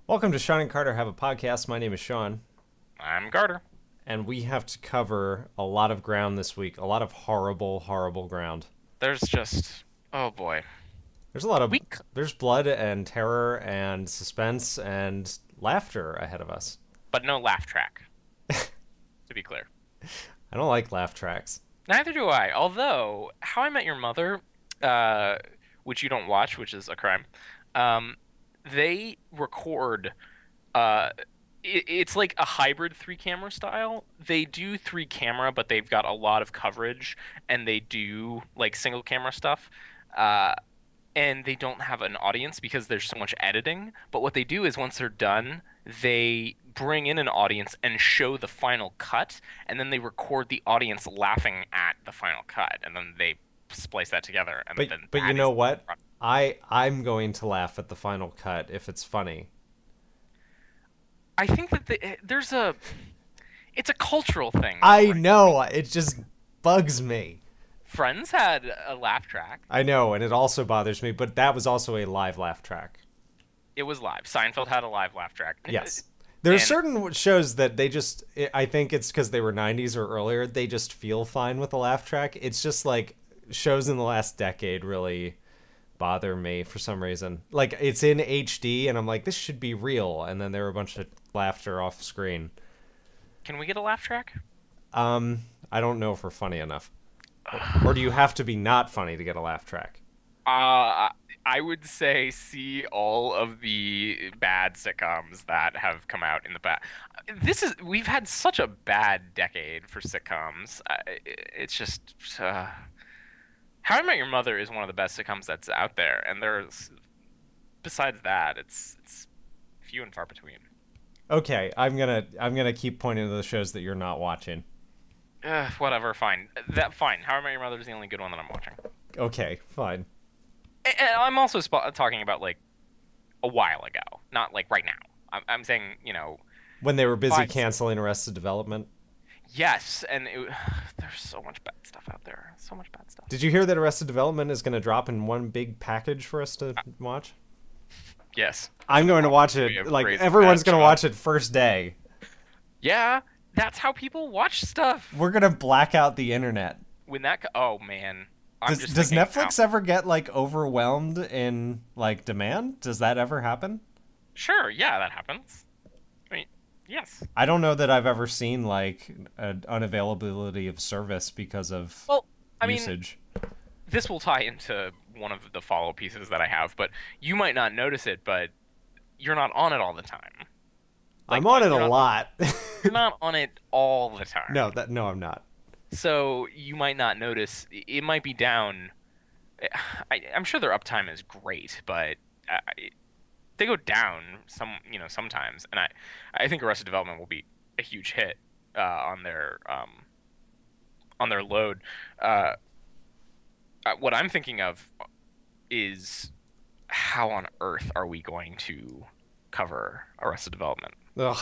Welcome to Shawn and Carter Have a Podcast. My name is Shawn, I'm Carter. and we have to cover a lot of ground this week. A lot of horrible, horrible ground. There's just, oh boy. There's a lot of We, there's blood and terror and suspense and laughter ahead of us. but no laugh track, to be clear. I don't like laugh tracks. Neither do I. Although, How I Met Your Mother, which you don't watch, which is a crime, they record, uh, it's like a hybrid three camera style. They do three camera, but they've got a lot of coverage, and they do like single camera stuff. And they don't have an audience because there's so much editing. But what they do is once they're done, they bring in an audience and show the final cut, and then they record the audience laughing at the final cut, and then they splice that together. And then But you that know is what? I'm going to laugh at the final cut if it's funny. I think that it's a cultural thing. I know, it just bugs me. Friends had a laugh track. I know, and it also bothers me, but that was also a live laugh track. It was live. Seinfeld had a live laugh track. Yes. There are And- certain shows that they just, I think it's because they were 90s or earlier, they just feel fine with the laugh track. It's just like shows in the last decade really bother me for some reason. Like it's in HD and I'm like, this should be real. And then there were a bunch of laughter off screen. Can we get a laugh track? I don't know if we're funny enough. Or do you have to be not funny to get a laugh track? I would say see all of the bad sitcoms that have come out in the past. We've had such a bad decade for sitcoms. It's just How I Met Your Mother is one of the best sitcoms that's out there, and besides that, it's few and far between. Okay, I'm gonna keep pointing to the shows that you're not watching. Whatever, fine. Fine. How I Met Your Mother is the only good one that I'm watching. Okay, fine. And I'm also talking about like a while ago, not like right now. I'm saying, When they were busy 5, canceling Arrested Development. yes, and there's so much bad stuff out there. So much bad stuff. Did you hear that Arrested Development is going to drop in one big package for us to watch? Yes. I'm going to watch Be a it. Like, crazy everyone's bad going to job. watch it first day. Yeah, that's how people watch stuff. We're going to black out the internet. Oh man, I'm just Does thinking Netflix ever get, like, overwhelmed in, like, demand? Does that ever happen? Sure, yeah, that happens. I mean, yes. I don't know that I've ever seen, like, an unavailability of service because of Well, I mean, usage. this will tie into one of the follow pieces that I have, but you might not notice it, but you're not on it all the time. I'm on it you're a not- lot. You're not on it all the time. No, I'm not. So you might not notice. It might be down. I'm sure their uptime is great, but they go down sometimes. And I think Arrested Development will be a huge hit on their load. What I'm thinking of is how on earth are we going to cover Arrested Development? Ugh.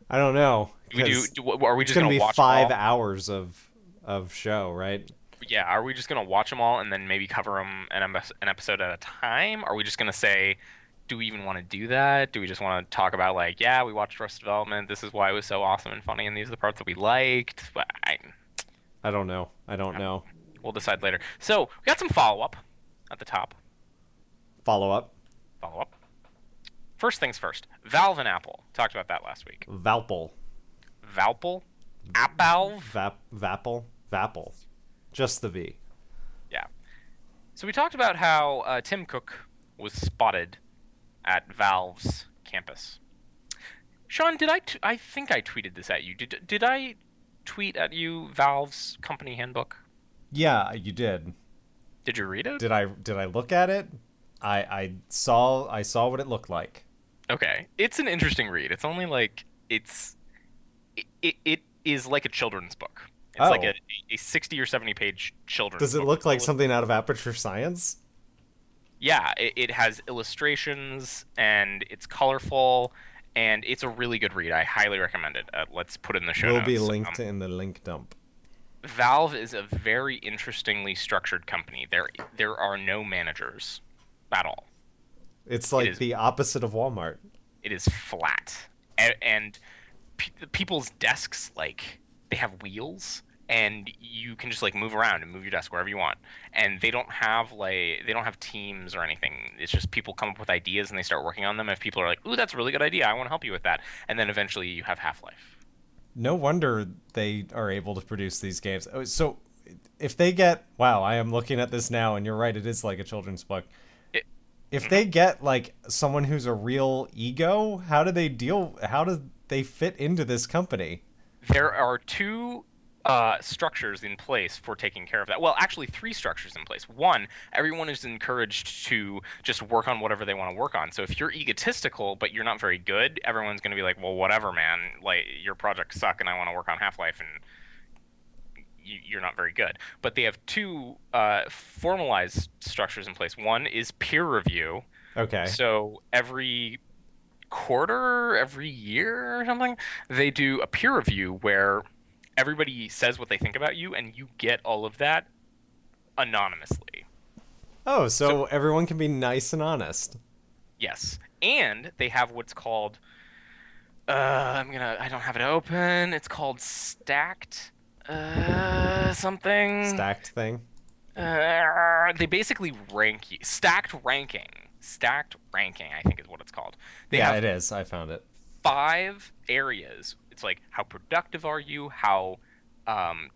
I don't know. Are we It's just going to gonna be watch 5 them all? hours of show, right? Yeah, are we just gonna watch them all and then maybe cover them an episode at a time? Are we just gonna say, do we even want to do that? Do we just want to talk about like, yeah, we watched Arrested Development. This is why it was so awesome and funny, and these are the parts that we liked. But I don't know. I don't know. we'll decide later. So we got some follow up at the top. Follow up. Follow up. First things first. Valve and Apple talked about that last week. Vapple. Vapple, Apple. Vapple. Just the V. Yeah. So we talked about how Tim Cook was spotted at Valve's campus. Shawn, I think I tweeted this at you. Did I tweet at you Valve's company handbook? Yeah, you did. Did you read it? Did I look at it? I saw what it looked like. Okay. It's an interesting read. It's only like it is like a children's book. It's like a 60 or 70 page children's book. Does it look like something out of Aperture Science? Yeah, it has illustrations and it's colorful and it's a really good read. I highly recommend it. Let's put it in the show Will notes. be linked in the link dump. Valve is a very interestingly structured company. There are no managers at all. It's like is- the opposite of Walmart. It is flat, and people's desks, like, they have wheels, and you can just like move around and move your desk wherever you want. And they don't have teams or anything. It's just people come up with ideas and they start working on them. If people are like, "Ooh, that's a really good idea. I want to help you with that," and then eventually you have Half-Life. No wonder they are able to produce these games. Oh, so if they get, wow, I am looking at this now, and you're right, it is like a children's book. If they get like someone who's a real ego, how do they fit into this company? There are two structures in place for taking care of that. Well, actually, three structures in place. One, everyone is encouraged to just work on whatever they want to work on. So if you're egotistical but you're not very good, everyone's going to be like, well, whatever, man. Like, your projects suck, and I want to work on Half-Life, and you're not very good. But they have two formalized structures in place. One is peer review. Okay. So every quarter, every year or something, they do a peer review where everybody says what they think about you, and you get all of that anonymously. Oh, so everyone can be nice and honest. Yes. And they have what's called I don't have it open. It's called stacked something. Stacked thing. They basically rank you. Stacked ranking. Stacked ranking, I think, is what it's called. It is. I found it. 5 areas. It's like, how productive are you? How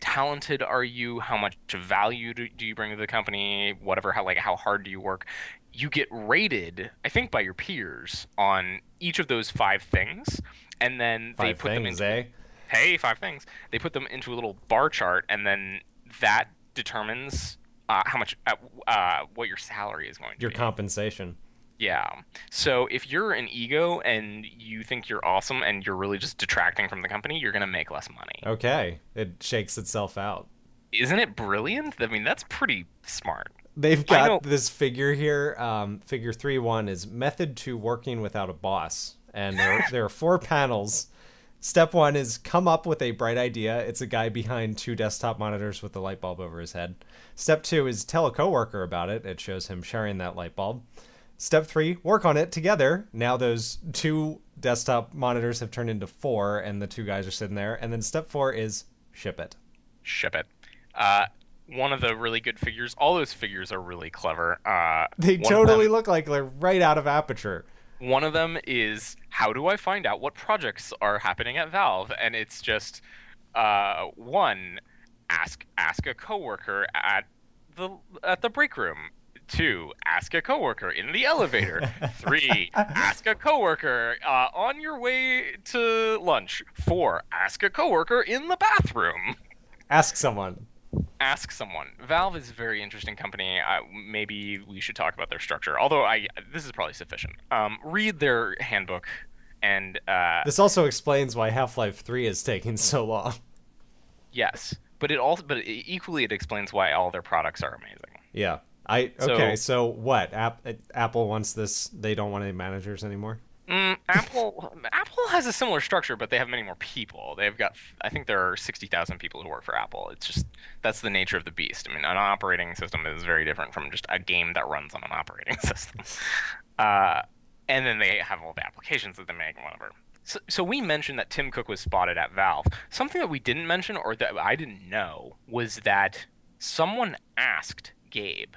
talented are you? How much value do you bring to the company? Whatever. How hard do you work? You get rated, I think, by your peers on each of those 5 things, and then they put them into 5 things. They put them into a little bar chart, and then that determines how much what your salary is going to be. Your compensation. Yeah. So if you're an ego and you think you're awesome and you're really just detracting from the company, you're going to make less money. Okay. It shakes itself out. Isn't it brilliant? I mean, that's pretty smart. They've got this figure here. Figure 3.1 is method to working without a boss. And there are 4 panels. Step 1 is come up with a bright idea. It's a guy behind 2 desktop monitors with a light bulb over his head. Step 2 is tell a coworker about it. It shows him sharing that light bulb. Step 3, work on it together. Now those 2 desktop monitors have turned into 4, and the 2 guys are sitting there. And then step 4 is ship it. Ship it. One of the really good figures. All those figures are really clever. They totally look like they're right out of Aperture. One of them is, how do I find out what projects are happening at Valve? And it's just, 1, ask a coworker at the break room. 2, ask a coworker in the elevator. 3, ask a coworker on your way to lunch. 4, ask a coworker in the bathroom. Ask someone. Ask someone. Valve is a very interesting company. Maybe we should talk about their structure. Although this is probably sufficient. Read their handbook, and this also explains why Half-Life 3 is taking so long. Yes, but equally it explains why all their products are amazing. Yeah. So what? Apple wants this. They don't want any managers anymore. Apple has a similar structure, but they have many more people. I think there are 60,000 people who work for Apple. It's just, that's the nature of the beast. I mean, an operating system is very different from just a game that runs on an operating system. And then they have all the applications that they make and whatever. So we mentioned that Tim Cook was spotted at Valve. Something that we didn't mention, or that I didn't know, was that someone asked Gabe,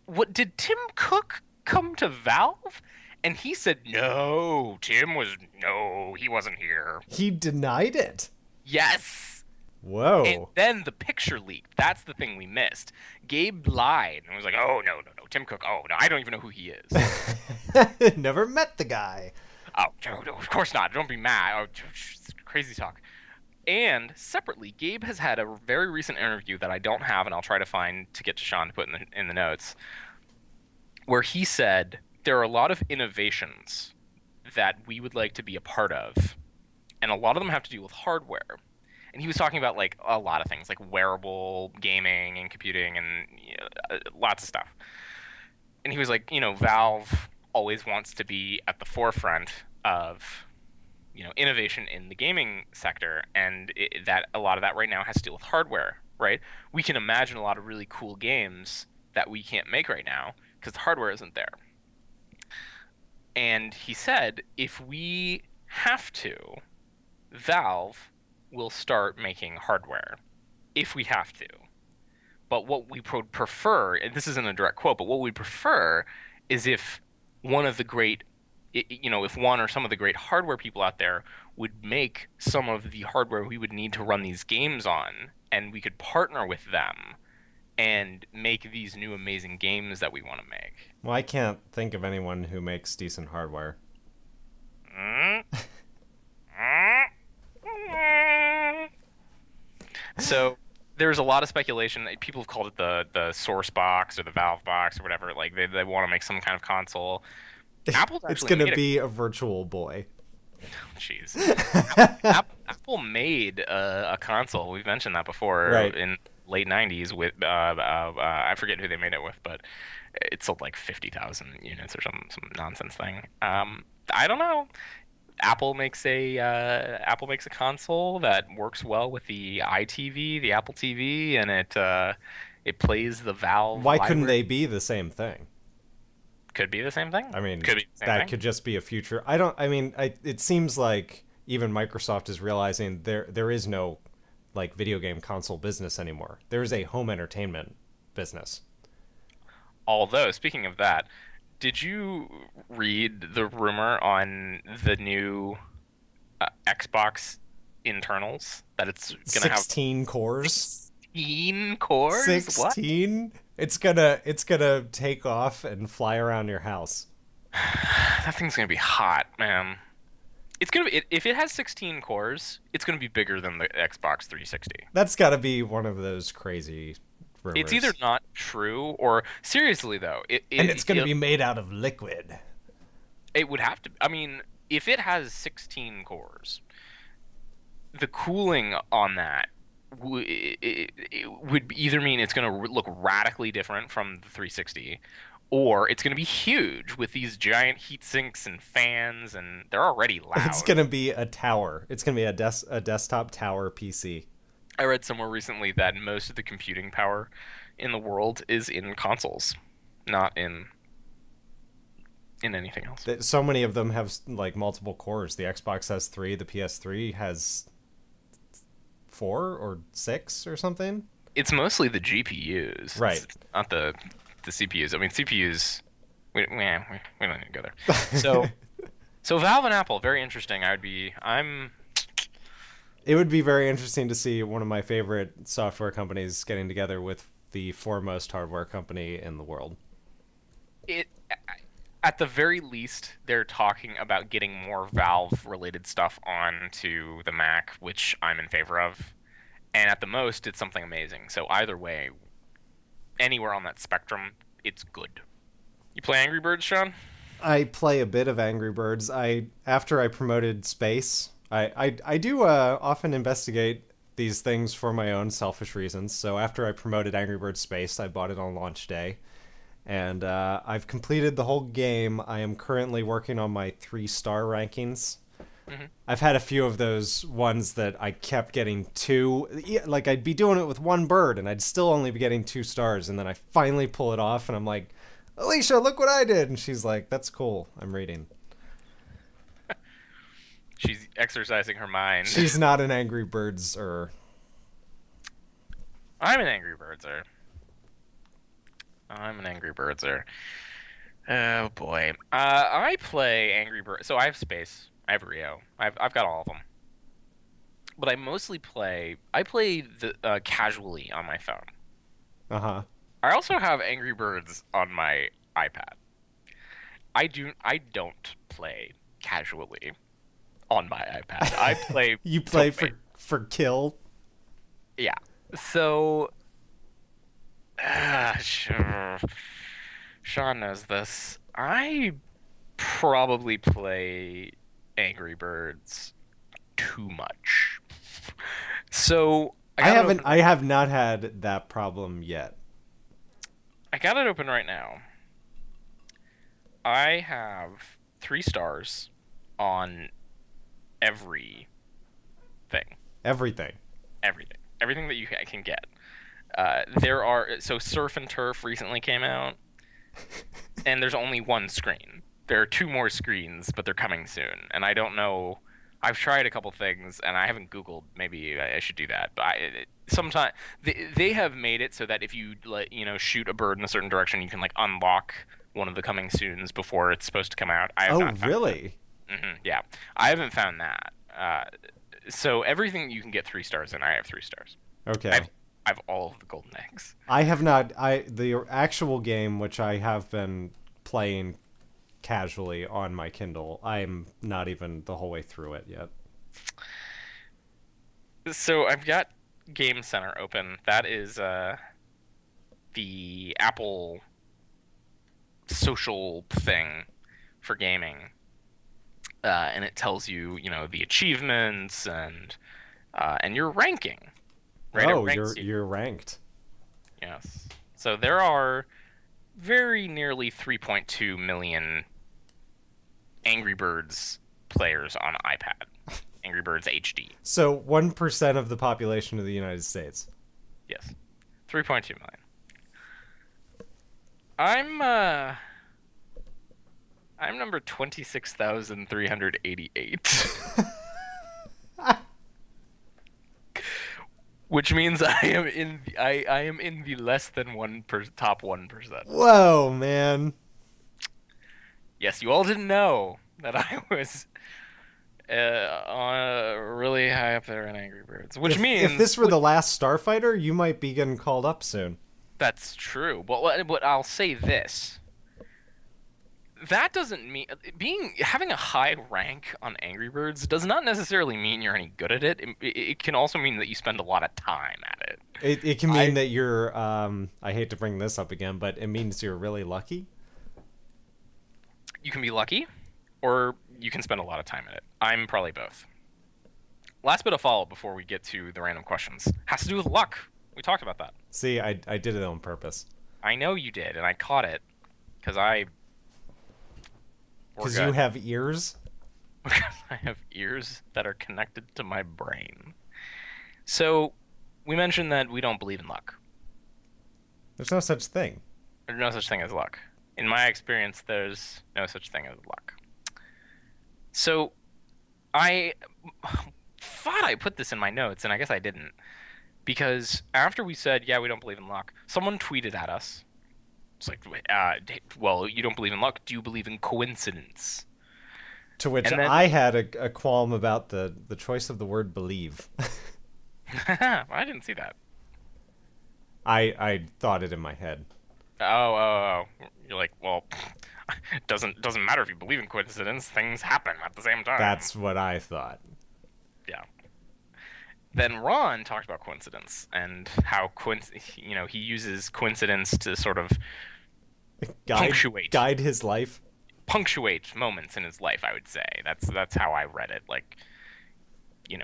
"What did Tim Cook come to Valve?" And he said, no, he wasn't here. He denied it. Yes. Whoa. And then the picture leaked. That's the thing we missed. Gabe lied and was like, oh, no, Tim Cook. Oh, no, I don't even know who he is. Never met the guy. Oh, no, of course not. Don't be mad. Oh, crazy talk. And separately, Gabe has had a very recent interview that I don't have, and I'll try to find to get to Shawn to put in the notes, where he said, there are a lot of innovations that we would like to be a part of, and a lot of them have to do with hardware. And he was talking about like a lot of things, like wearable gaming and computing and lots of stuff. And he was like, Valve always wants to be at the forefront of innovation in the gaming sector, and that a lot of that right now has to do with hardware, right? We can imagine a lot of really cool games that we can't make right now because the hardware isn't there. And he said, if we have to, Valve will start making hardware if we have to. But what we would prefer, and this isn't a direct quote, but what we prefer is if one of the great, if one or some of the great hardware people out there would make some of the hardware we would need to run these games on, and we could partner with them and make these new amazing games that we want to make. Well, I can't think of anyone who makes decent hardware. So there's a lot of speculation. People have called it the Source box or the Valve box or whatever. Like they want to make some kind of console. Apple's It's actually going to be a virtual boy. Jeez. Apple made a console. We've mentioned that before, right, in late 90s with I forget who they made it with, but it sold like 50,000 units or some nonsense thing. I don't know. Apple makes a console that works well with the iTV, the Apple TV, and it plays the Valve. Why couldn't they be the same thing? Could be the same thing. I mean, could be the same that thing. could just be a future. It seems like even Microsoft is realizing there is no like video game console business anymore. There is a home entertainment business. Although, speaking of that, did you read the rumor on the new Xbox internals that it's gonna have 16 cores? 16 cores? 16? What? It's gonna take off and fly around your house. That thing's gonna be hot, man. It's gonna be, if it has 16 cores, it's gonna be bigger than the Xbox 360. That's gotta be one of those crazy rumors. It's either not true or, seriously though, and it's gonna be made out of liquid. It would have to. I mean, if it has 16 cores, the cooling on that it would either mean it's going to look radically different from the 360, or it's going to be huge with these giant heat sinks and fans, and they're already loud. It's going to be a tower. It's going to be a desktop tower PC. I read somewhere recently that most of the computing power in the world is in consoles, not in anything else. So many of them have like multiple cores. The Xbox has 3, the PS3 has 4 or 6 or something. It's mostly the GPUs, right? It's not the CPUs. I mean, CPUs. We don't need to go there. So Valve and Apple, very interesting. It would be very interesting to see one of my favorite software companies getting together with the foremost hardware company in the world. At the very least, they're talking about getting more Valve-related stuff onto the Mac, which I'm in favor of. And at the most, it's something amazing. So either way, anywhere on that spectrum, it's good. You play Angry Birds, Shawn? I play a bit of Angry Birds. After I promoted Space, I do often investigate these things for my own selfish reasons. So after I promoted Angry Birds Space, I bought it on launch day. And I've completed the whole game. I am currently working on my 3-star rankings. Mm-hmm. I've had a few of those ones that I kept getting 2. Like, I'd be doing it with 1 bird, and I'd still only be getting 2 stars. And then I finally pull it off, and I'm like, Alicia, look what I did. And she's like, that's cool. I'm reading. She's exercising her mind. She's not an Angry Birds-er. I'm an Angry Birds-er. I'm an Angry Birds-er. Oh boy. I play Angry Birds. So I have Space. I have Rio. I've got all of them. But I mostly play the casually on my phone. Uh-huh. I also have Angry Birds on my iPad. I don't play casually on my iPad. I play You play for kill? Yeah. So sure. Shawn knows this. I probably play Angry Birds too much. So I have not had that problem yet. I got it open right now. I have 3 stars on everything. Everything Everything that you can get. So Surf and Turf recently came out, and there's only 1 screen. there are 2 more screens, but they're coming soon, and I don't know. I've tried a couple things, and I haven't Googled. Maybe I should do that. But sometimes they have made it so that if you shoot a bird in a certain direction, you can like unlock one of the coming soons before it's supposed to come out. I have not found really? Yeah, I haven't found that. So everything you can get 3 stars in, I have 3 stars. Okay. I have all of the golden eggs. I have not. The actual game, which I have been playing casually on my Kindle, I'm not even the whole way through it yet. So I've got Game Center open. That is the Apple social thing for gaming, and it tells you, the achievements and your ranking. Right? Oh, you're ranked. Yes. So there are very nearly 3.2 million Angry Birds players on iPad. Angry Birds HD. So 1% of the population of the United States. Yes. 3.2 million. I'm number 26,388. Which means I am in the less than top 1%. Whoa, man. Yes, you all didn't know that I was really high up there in Angry Birds. Which means if this were the last Starfighter, you might be getting called up soon. That's true. But I'll say this. That doesn't mean having a high rank on Angry Birds does not necessarily mean you're any good at it. It can also mean that you spend a lot of time at it. It can mean that you're I hate to bring this up again, but it means you're really lucky. You can be lucky, or you can spend a lot of time in it. I'm probably both. Last bit of follow-up before we get to the random questions has to do with luck. We talked about that. See, I did it on purpose. I know you did, and I caught it because Because you have ears? Because I have ears that are connected to my brain. So, we mentioned that we don't believe in luck. There's no such thing. There's no such thing as luck. In my experience, there's no such thing as luck. So, I thought I put this in my notes, and I guess I didn't. Because after we said, yeah, we don't believe in luck, someone tweeted at us. It's like, well, you don't believe in luck. Do you believe in coincidence? To which I had a qualm about the choice of the word believe. I didn't see that. I thought it in my head. Oh. You're like, well, it doesn't matter if you believe in coincidence. Things happen at the same time. That's what I thought. Yeah. Then Ron talked about coincidence and how he uses coincidence to sort of guide his life. Punctuate moments in his life, I would say. That's how I read it. Like,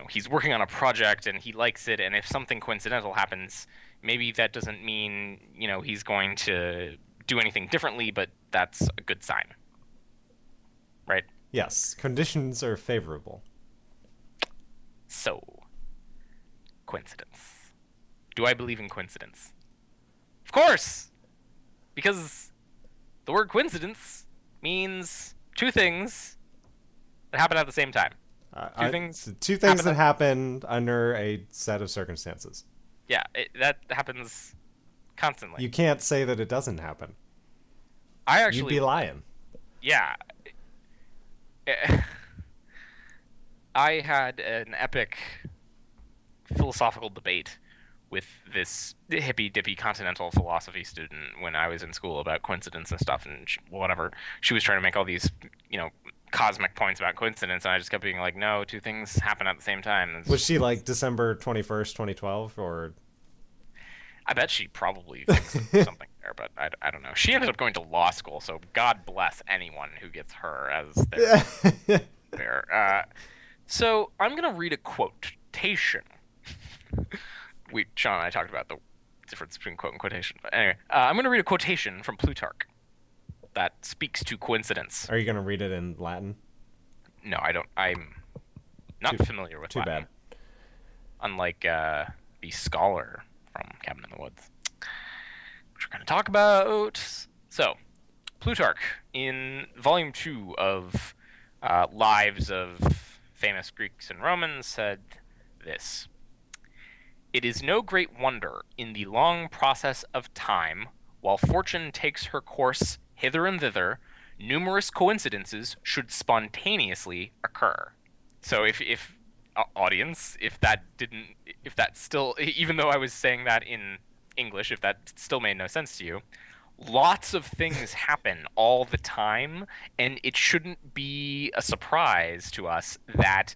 he's working on a project and he likes it, and if something coincidental happens, maybe that doesn't mean, he's going to do anything differently, but that's a good sign. Right? Yes, conditions are favorable. So, coincidence. Do I believe in coincidence? Of course! Because the word coincidence means 2 things that happen at the same time. Two things that happen under a set of circumstances. Yeah, that happens constantly. You can't say that it doesn't happen. You'd be lying. Yeah. I had an epic philosophical debate with this hippy-dippy continental philosophy student when I was in school about coincidence and stuff, and whatever. She was trying to make all these, cosmic points about coincidence, and I just kept being like, no, 2 things happen at the same time. Was she like December 21st, 2012, or... I bet she probably thinks something there, but I don't know. She ended up going to law school, so God bless anyone who gets her as their So I'm going to read a quotation. Sean and I talked about the difference between quote and quotation. But anyway, I'm going to read a quotation from Plutarch that speaks to coincidence. Are you going to read it in Latin? No, I don't. I'm not familiar with Latin. Too bad. Unlike the scholar from Cabin in the Woods, which we're going to talk about. So, Plutarch, in Volume 2 of Lives of Famous Greeks and Romans, said this: "It is no great wonder, in the long process of time, while fortune takes her course hither and thither, numerous coincidences should spontaneously occur." So if audience, if that still, even though I was saying that in English, if that still made no sense to you, lots of things happen all the time, and it shouldn't be a surprise to us that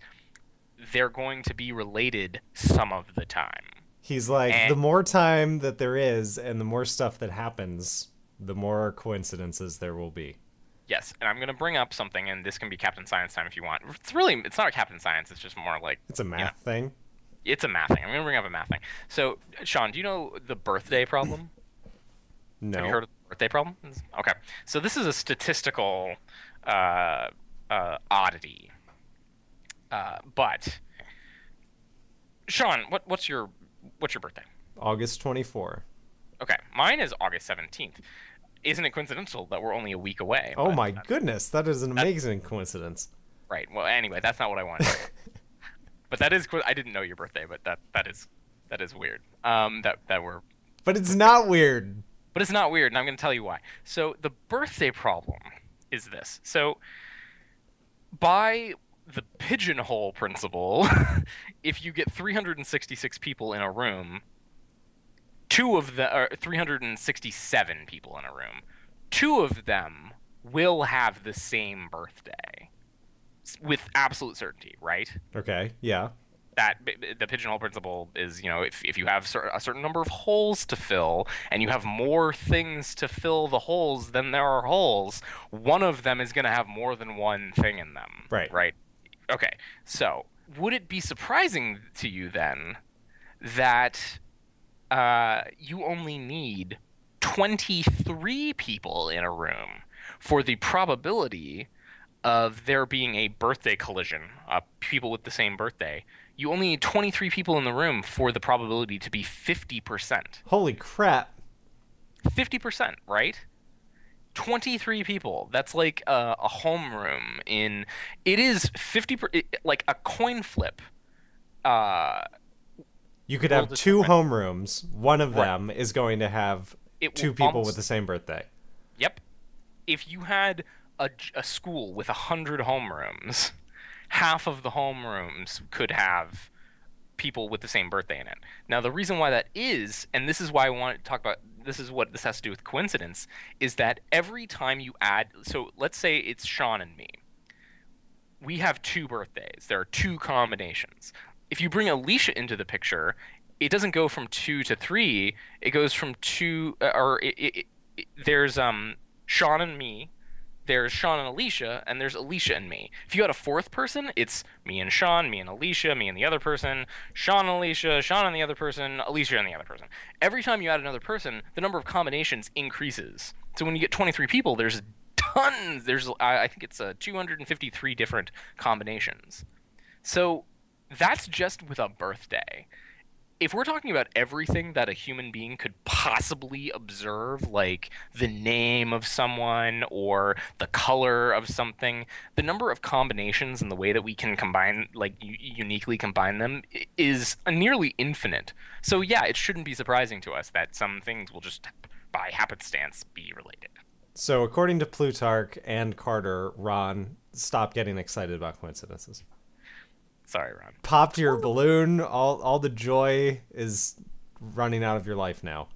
they're going to be related some of the time. He's like, the more time that there is and the more stuff that happens, the more coincidences there will be. Yes, and I'm going to bring up something, and this can be Captain Science time if you want. It's not Captain Science, it's just more like... It's a math thing? It's a math thing. I'm going to bring up a math thing. So, Shawn, do you know the birthday problem? No. Have you heard of the birthday problem? Okay. So this is a statistical oddity. But, Shawn, what's your birthday? August 24. Okay, mine is August 17th. Isn't it coincidental that we're only a week away? Oh my goodness, that is an amazing coincidence. Right. Well, anyway, that's not what I wanted. But that is, I didn't know your birthday, but that is weird. That we're. But it's not weird. But it's not weird, and I'm going to tell you why. So the birthday problem is this. So by the pigeonhole principle, if you get 366 people in a room, 367 people in a room, 2 of them will have the same birthday with absolute certainty, right? Okay, yeah. That the pigeonhole principle is, if you have a certain number of holes to fill and you have more things to fill the holes than there are holes, one of them is going to have more than one thing in them. Right. Right. Okay. So would it be surprising to you then that you only need 23 people in a room for the probability of there being a birthday collision, people with the same birthday? You only need 23 people in the room for the probability to be 50%. Holy crap. 50%, right? 23 people. That's like a homeroom in... It is 50%, like a coin flip. You could have 2 homerooms. One of them is going to have 2 people with the same birthday. Yep. If you had a school with 100 homerooms, half of the homerooms could have people with the same birthday in it. Now, the reason why that is, and this is why I want to talk about, this is what this has to do with coincidence, is that every time you add, so let's say it's Shawn and me. We have 2 birthdays. There are 2 combinations. If you bring Alicia into the picture, it doesn't go from 2 to 3. It goes from 2, there's Shawn and me, there's Shawn and Alicia, and there's Alicia and me. If you had a 4th person, it's me and Shawn, me and Alicia, me and the other person, Shawn and Alicia, Shawn and the other person, Alicia and the other person. Every time you add another person, the number of combinations increases. So when you get 23 people, there's tons. There's, I think it's 253 different combinations. So that's just with a birthday. If we're talking about everything that a human being could possibly observe, like the name of someone or the color of something, the number of combinations and the way that we can combine, like uniquely combine them, is nearly infinite. So yeah, it shouldn't be surprising to us that some things will just, by happenstance, be related. So according to Plutarch and Carter, Ron, stop getting excited about coincidences. Sorry, Ron. Popped your balloon. All the joy is running out of your life now.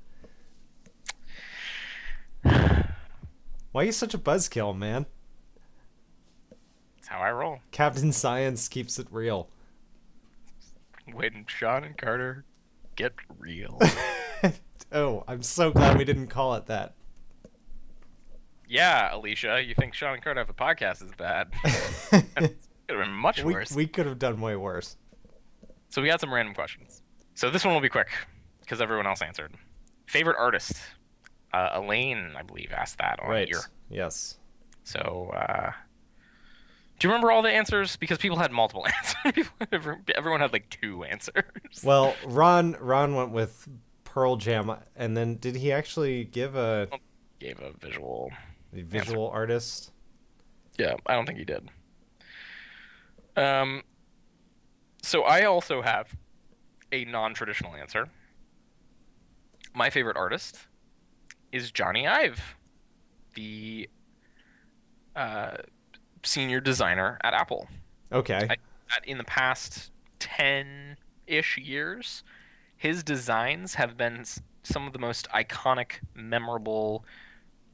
Why are you such a buzzkill, man? That's how I roll. Captain Science keeps it real. When Shawn and Carter get real. Oh, I'm so glad we didn't call it that. Yeah, Alicia, you think Shawn and Carter have a podcast is bad. Could have been much worse. We could have done way worse. So we got some random questions. So this one will be quick, because everyone else answered. Favorite artist? Elaine, I believe, asked that on here. Yes. So, do you remember all the answers? Because people had multiple answers. Everyone had like 2 answers. Well, Ron went with Pearl Jam, and then did he actually give a... Gave a visual. A visual artist. Yeah, I don't think he did. Um, so I also have a non-traditional answer. My favorite artist is Johnny Ive, the uh, senior designer at Apple. Okay. In the past 10-ish years, his designs have been some of the most iconic, memorable,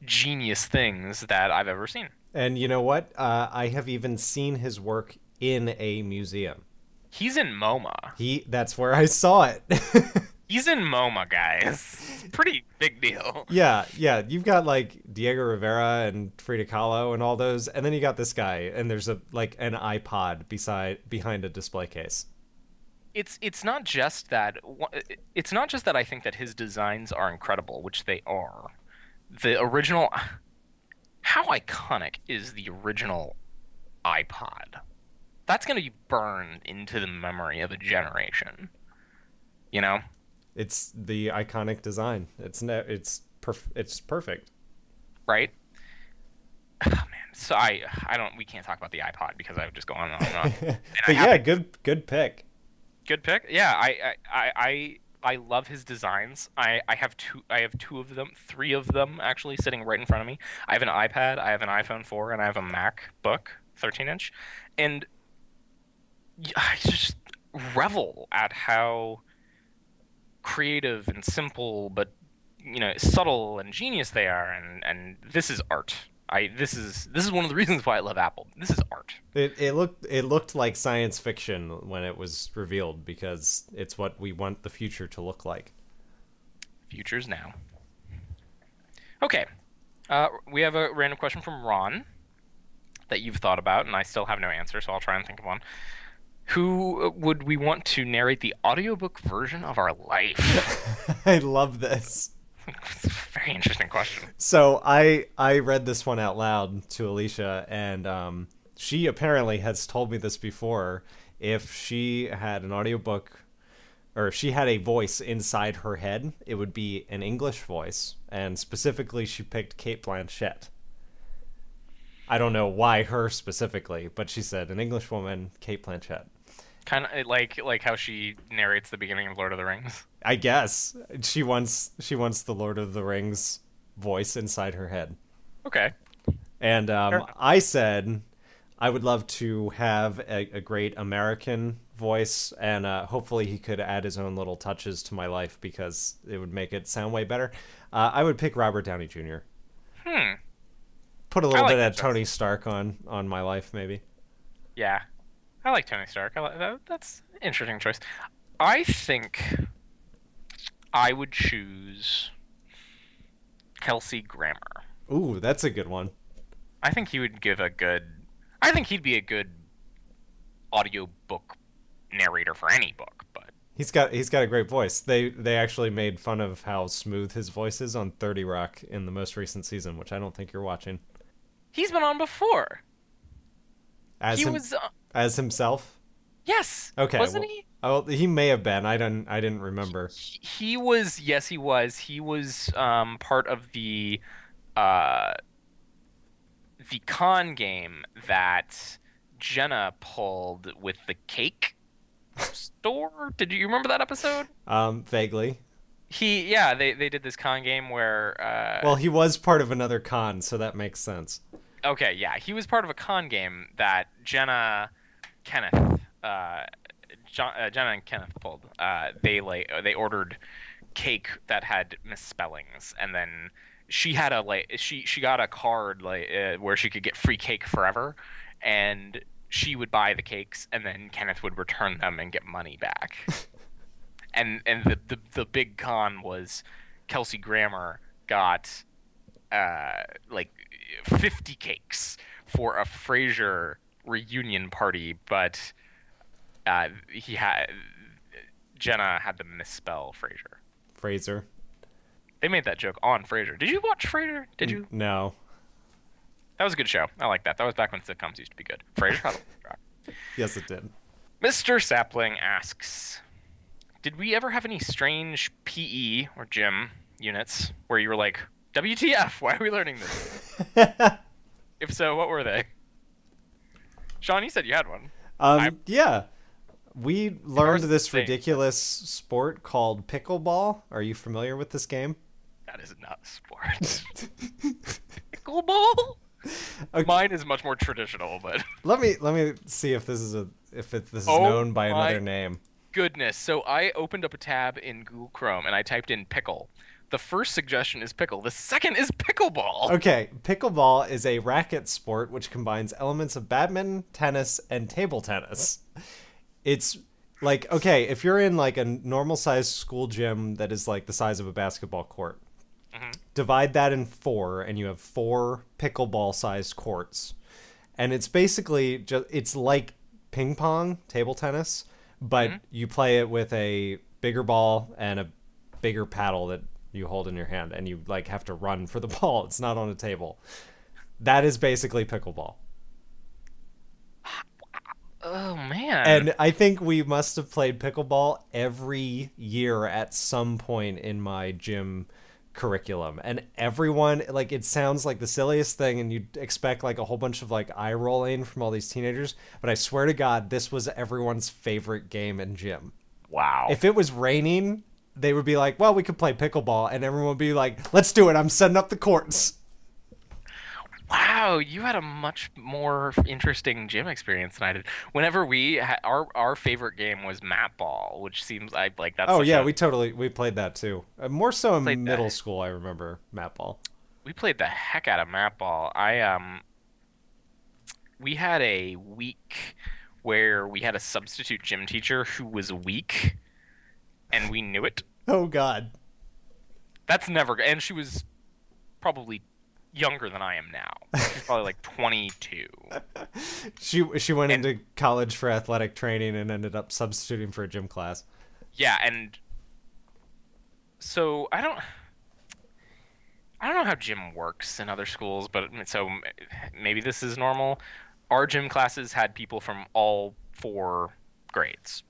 genius things that I've ever seen. And you know what? I have even seen his work in a museum. He's in MoMA. That's where I saw it. He's in MoMA, guys. Pretty big deal. Yeah. You've got like Diego Rivera and Frida Kahlo and all those, and then you got this guy, and there's an iPod behind a display case. It's not just that it's not just that I think that his designs are incredible, which they are. The original, how iconic is the original iPod? That's going to be burned into the memory of a generation. You know? It's the iconic design. It's perfect. Right? Oh, man. So we can't talk about the iPod because I would just go on and on and on. But yeah, good pick. Good pick. Yeah, I love his designs. I have two of them, three of them actually sitting right in front of me. I have an iPad, I have an iPhone 4, and I have a MacBook 13-inch. And I just revel at how creative and simple, but subtle and genius they are. And this is art. This is one of the reasons why I love Apple. This is art. It looked like science fiction when it was revealed because it's what we want the future to look like. Future's now. Okay. We have a random question from Ron that you've thought about, and I still have no answer, so I'll try and think of one. Who would we want to narrate the audiobook version of our life? I love this. Very interesting question. So I read this one out loud to Alicia, and she apparently has told me this before. If she had an audiobook, or she had a voice inside her head, it would be an English voice, and specifically she picked Cate Blanchett. I don't know why her specifically, but she said an English woman, Cate Blanchett. Kind of like how she narrates the beginning of Lord of the Rings. I guess she wants the Lord of the Rings voice inside her head. Okay. And I said I would love to have a great American voice, and hopefully he could add his own little touches to my life because it would make it sound way better. I would pick Robert Downey Jr. Put a little bit of Tony Stark on my life, maybe. Yeah. I like Tony Stark. That's an interesting choice. I think I would choose Kelsey Grammer. Ooh, that's a good one. I think he would give I think he'd be a good audiobook narrator for any book, but he's got a great voice. They actually made fun of how smooth his voice is on 30 Rock in the most recent season, which I don't think you're watching. He's been on before. As himself? Yes. Okay. Wasn't he? Oh, he may have been. I didn't remember. He was. Yes, he was. He was part of the con game that Jenna pulled with the cake store. Did you remember that episode? Vaguely. They did this con game where well, he was part of another con, so that makes sense. Okay, yeah, he was part of a con game that Jenna and Kenneth pulled. They ordered cake that had misspellings, and then she had she got a card where she could get free cake forever, and she would buy the cakes, and then Kenneth would return them and get money back. and the big con was Kelsey Grammer got 50 cakes for a Frasier reunion party, but Jenna had to misspell Frasier. They made that joke on Frasier. Did you watch Frasier? Did you? No. That was a good show. I like that. That was back when sitcoms used to be good. Frasier had a track. Yes, it did. Mr. Sapling asks, did we ever have any strange PE or gym units where you were like, WTF? Why are we learning this? If so, what were they? Shawn, you said you had one. Yeah. We learned Ours this same. ridiculous sport called pickleball. Are you familiar with this game? That is not a sport. Pickleball? Okay. Mine is much more traditional, but Let me see if this is this is Oh known by my- another name. goodness. So I opened up a tab in Google Chrome and I typed in pickle. The first suggestion is pickle. The second is pickleball. Okay, pickleball is a racket sport which combines elements of badminton, tennis, and table tennis. It's like, okay, if you're in like a normal sized school gym that is like the size of a basketball court, divide that in 4 and you have 4 pickleball sized courts. And it's basically just, it's like ping pong, table tennis, but you play it with a bigger ball and a bigger paddle that you hold in your hand, and you like have to run for the ball. It's not on a table. That is basically pickleball. Oh man. And I think we must have played pickleball every year at some point in my gym curriculum. And everyone, like, it sounds like the silliest thing, and you'd expect like a whole bunch of like eye rolling from all these teenagers, but I swear to God, this was everyone's favorite game in gym. Wow. If it was raining, they would be like, well, we could play pickleball, and everyone would be like, let's do it, I'm setting up the courts. Wow, you had a much more interesting gym experience than I did. Whenever our favorite game was mat ball, which seems like that's Oh such yeah, a- we played that too. More so in Played middle that. school, I remember mat ball. we played the heck out of mat ball. We had a week where we had a substitute gym teacher who was weak, and we knew it. Oh God. That's never, and she was probably younger than I am now. She's probably like 22. She went into college for athletic training and ended up substituting for a gym class. Yeah, and so I don't know how gym works in other schools, but so maybe this is normal. Our gym classes had people from all 4 grades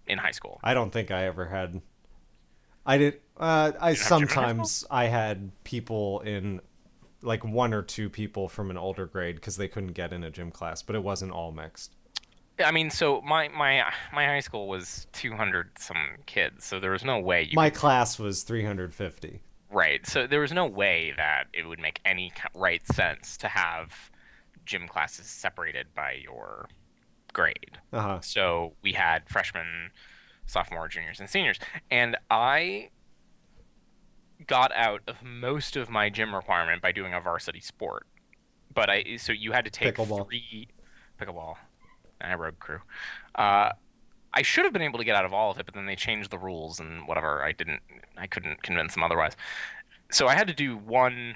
in high school. I don't think I ever had. I did. I didn't have gym in high sometimes I had people in, like 1 or 2 people from an older grade because they couldn't get in a gym class, but it wasn't all mixed. I mean, so my high school was 200 some kids, so there was no way you My class was 350. right. So there was no way that it would make any right sense to have gym classes separated by your grade. Uh-huh. So we had freshmen, sophomore, juniors, and seniors, and I got out of most of my gym requirement by doing a varsity sport. But so you had to take Pickleball. 3 pickleball. And I road crew. I should have been able to get out of all of it, but then they changed the rules and whatever. I couldn't convince them otherwise. So I had to do 1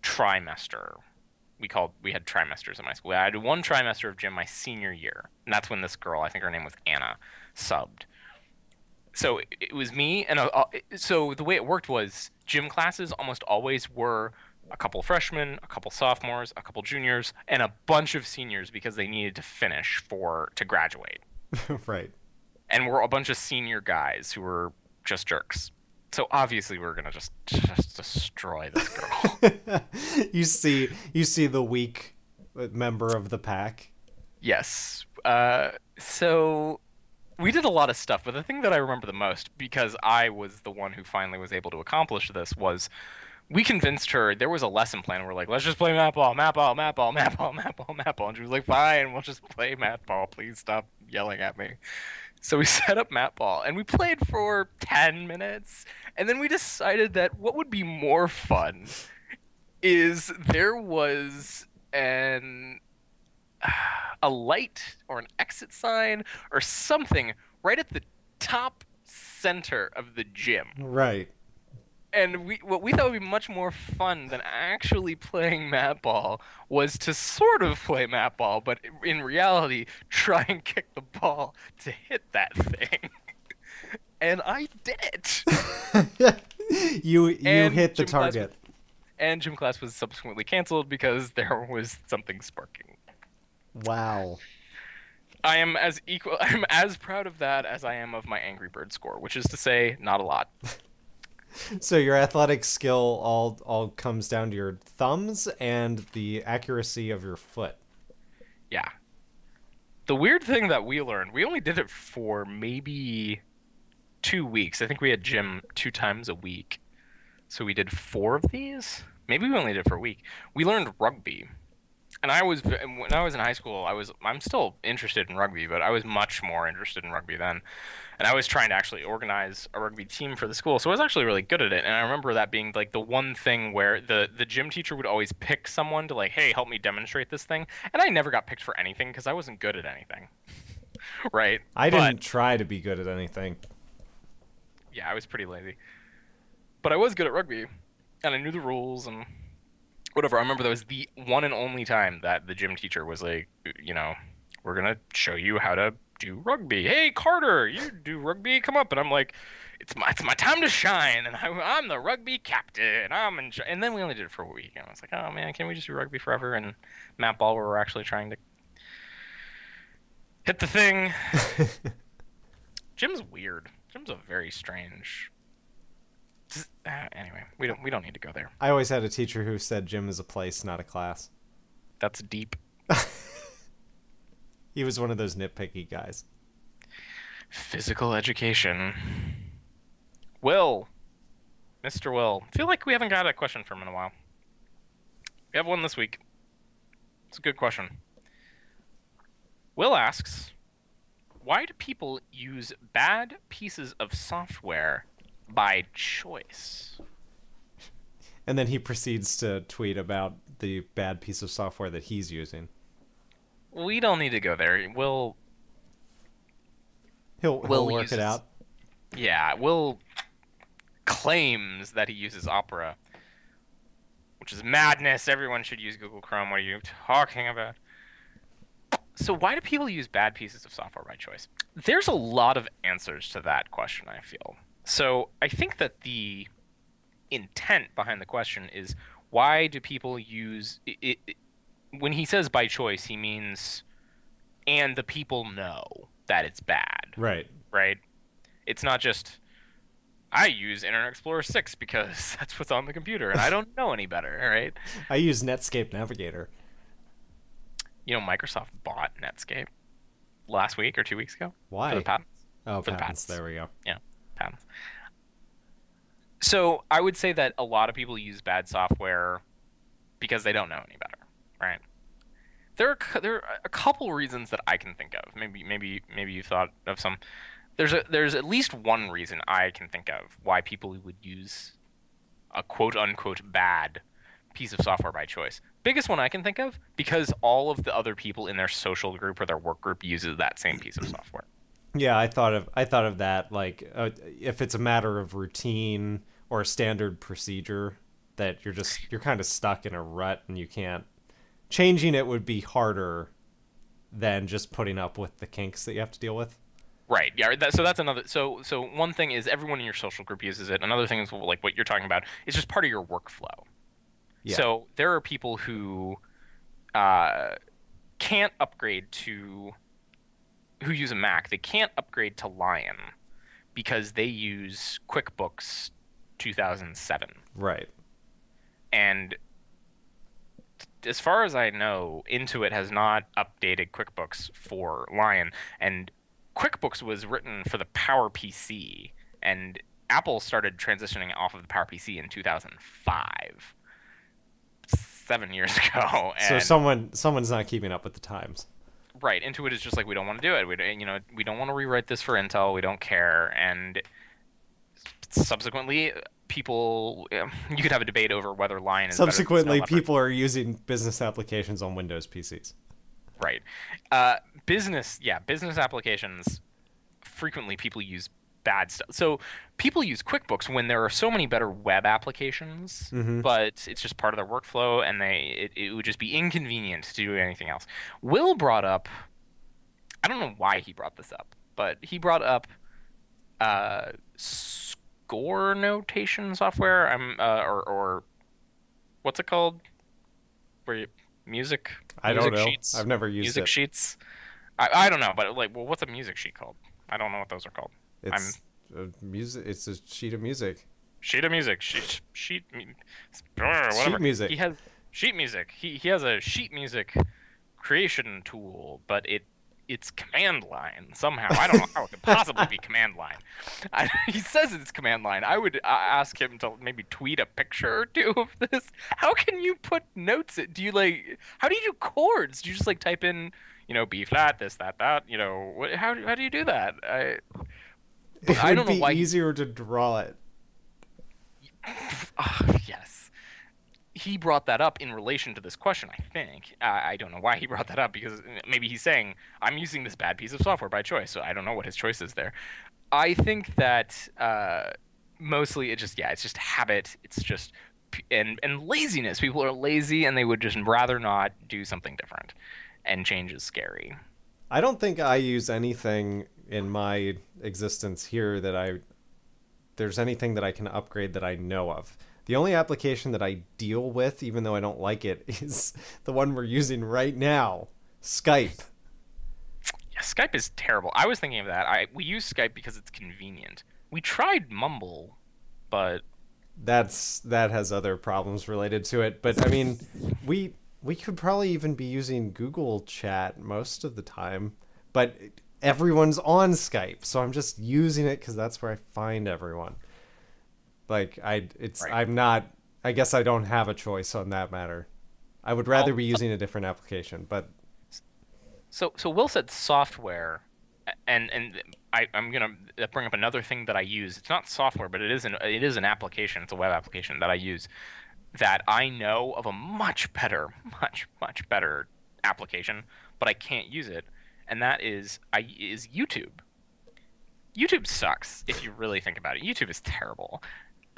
trimester. We had trimesters in my school. I had 1 trimester of gym my senior year, and that's when this girl, I think her name was Anna, subbed. So it was me, and so the way it worked was gym classes almost always were a couple freshmen, a couple sophomores, a couple juniors, and a bunch of seniors because they needed to finish to graduate. Right. And we're a bunch of senior guys who were just jerks. So obviously we're gonna just destroy this girl. You see the weak member of the pack. Yes. So we did a lot of stuff, but the thing that I remember the most, because I was the one who finally was able to accomplish this, was we convinced her. There was a lesson plan. We're like, let's just play mat ball, mat ball, mat ball, mat ball, mat ball, mat ball. And she was like, fine, we'll just play mat ball. Please stop yelling at me. So we set up mat ball, and we played for 10 minutes. And then we decided that what would be more fun is there was a light or an exit sign or something right at the top center of the gym. Right. And what we thought would be much more fun than actually playing mat ball was to sort of play mat ball, but in reality, try and kick the ball to hit that thing. And I did it. You And hit the gym class target. And gym class was subsequently canceled because there was something sparking. Wow. I'm as proud of that as I am of my Angry Bird score, which is to say, not a lot. So your athletic skill all comes down to your thumbs and the accuracy of your foot. Yeah. The weird thing that we learned, we only did it for maybe 2 weeks. I think we had gym 2 times a week. So we did 4 of these. Maybe we only did it for a week. We learned rugby. And when I was in high school, I'm still interested in rugby, but I was much more interested in rugby then. And I was trying to actually organize a rugby team for the school, so I was actually really good at it. And I remember that being like the one thing where the gym teacher would always pick someone to like, hey, help me demonstrate this thing. And I never got picked for anything because I wasn't good at anything. Right? I didn't try to be good at anything. Yeah, I was pretty lazy. But I was good at rugby, and I knew the rules and whatever. I remember that was the one and only time that the gym teacher was like, we're gonna show you how to do rugby. Hey, Carter, you do rugby? Come up. And I'm like, it's my time to shine, and I'm the rugby captain. And then we only did it for a week, and I was like, oh man, can we just do rugby forever and map ball where we're actually trying to hit the thing? Gym's weird. Gym's a very strange. Anyway, we don't need to go there. I always had a teacher who said gym is a place, not a class. That's deep. He was one of those nitpicky guys. Physical education. Will. Mr. Will. I feel like we haven't got a question from him in a while. We have one this week. It's a good question. Will asks, why do people use bad pieces of software by choice? And then he proceeds to tweet about the bad piece of software that he's using. We don't need to go there. He'll work it out. Yeah, Will claims that he uses Opera, which is madness. Everyone should use Google Chrome. What are you talking about? So why do people use bad pieces of software by choice? There's a lot of answers to that question, I feel. So I think that the intent behind the question is, why do people use it? When he says by choice, he means, and the people know that it's bad. Right. Right? It's not just, I use Internet Explorer 6 because that's what's on the computer, and I don't know any better, right? I use Netscape Navigator. Microsoft bought Netscape last week or 2 weeks ago. Why? For the patents. Oh, for patents. The patents. There we go. Yeah, patents. So I would say that a lot of people use bad software because they don't know any better, right? There are a couple reasons that I can think of. Maybe you thought of some. There's at least one reason I can think of why people would use a quote unquote bad piece of software by choice. Biggest one I can think of, because all of the other people in their social group or their work group uses that same piece of software. Yeah, I thought of that, like if it's a matter of routine or a standard procedure that you're kind of stuck in a rut and you can't, changing it would be harder than just putting up with the kinks that you have to deal with. Right. Yeah. So that's another. So one thing is everyone in your social group uses it. Another thing is like what you're talking about. It's just part of your workflow. Yeah. So there are people who can't upgrade to, who use a Mac. They can't upgrade to Lion because they use QuickBooks 2007. Right. And as far as I know, Intuit has not updated QuickBooks for Lion. And QuickBooks was written for the PowerPC, and Apple started transitioning off of the PowerPC in 2005, 7 years ago. And so someone's not keeping up with the times. Right. Intuit is just like, we don't want to do it. We don't want to rewrite this for Intel. We don't care. And subsequently, people, you could have a debate over whether Lion is subsequently better than people are using business applications on Windows PCs. Right. Business applications, frequently people use bad stuff. So people use QuickBooks when there are so many better web applications, but it's just part of their workflow, and it would just be inconvenient to do anything else. Will brought up, I don't know why he brought this up, but he brought up score notation software, or what's it called? Music know. Sheets? I've never used music it. sheets. I don't know, but well, what's a music sheet called? I don't know what those are called. It's a sheet of music. sheet of music, Sheet whatever. He music. has sheet music. He has a sheet music creation tool, but it's command line somehow. I don't know how it could possibly be command line. He says it's command line. I would ask him to maybe tweet a picture or two of this. How can you put notes? Do you like? How do you do chords? Do you just like type in, B flat, this, that? How do you do that? It I would don't know be why. easier to draw it. Yes. He brought that up in relation to this question, I think. I don't know why he brought that up because maybe he's saying, I'm using this bad piece of software by choice, so I don't know what his choice is there. I think that mostly it's just habit. It's just and laziness. People are lazy and they would just rather not do something different. And change is scary. I don't think I use anything in my existence here there's anything that I can upgrade that I know of. The only application that I deal with, even though I don't like it, is the one we're using right now, Skype. Yeah, Skype is terrible. I was thinking of that. We use Skype because it's convenient. We tried Mumble, but That has other problems related to it, but I mean, we could probably even be using Google Chat most of the time, but everyone's on Skype, so I'm just using it because that's where I find everyone. Like right. I'm not. I guess I don't have a choice on that matter. I would rather be So, using a different application, but so Will said software, and I'm gonna bring up another thing that I use. It's not software, but it is an application. It's a web application that I use that I know of a much better, much better application, but I can't use it, and that is YouTube. YouTube sucks if you really think about it. YouTube is terrible.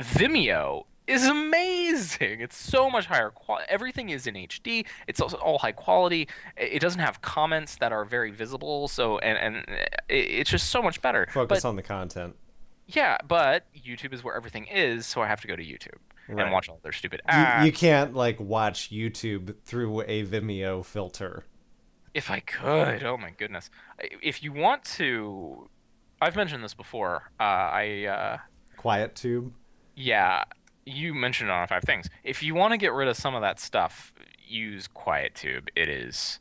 Vimeo is amazing. It's so much higher quality. Everything is in HD. It's also all high quality. It doesn't have comments that are very visible. So it's just so much better. focus But on the content. yeah, but YouTube is where everything is, so I have to go to YouTube and Right. watch all their stupid You ads. can't like watch YouTube through a Vimeo filter. If I could, oh my goodness. If you want to, I've mentioned this before. Quiet tube. Yeah, you mentioned it on Five Things. If you want to get rid of some of that stuff, use QuietTube. It is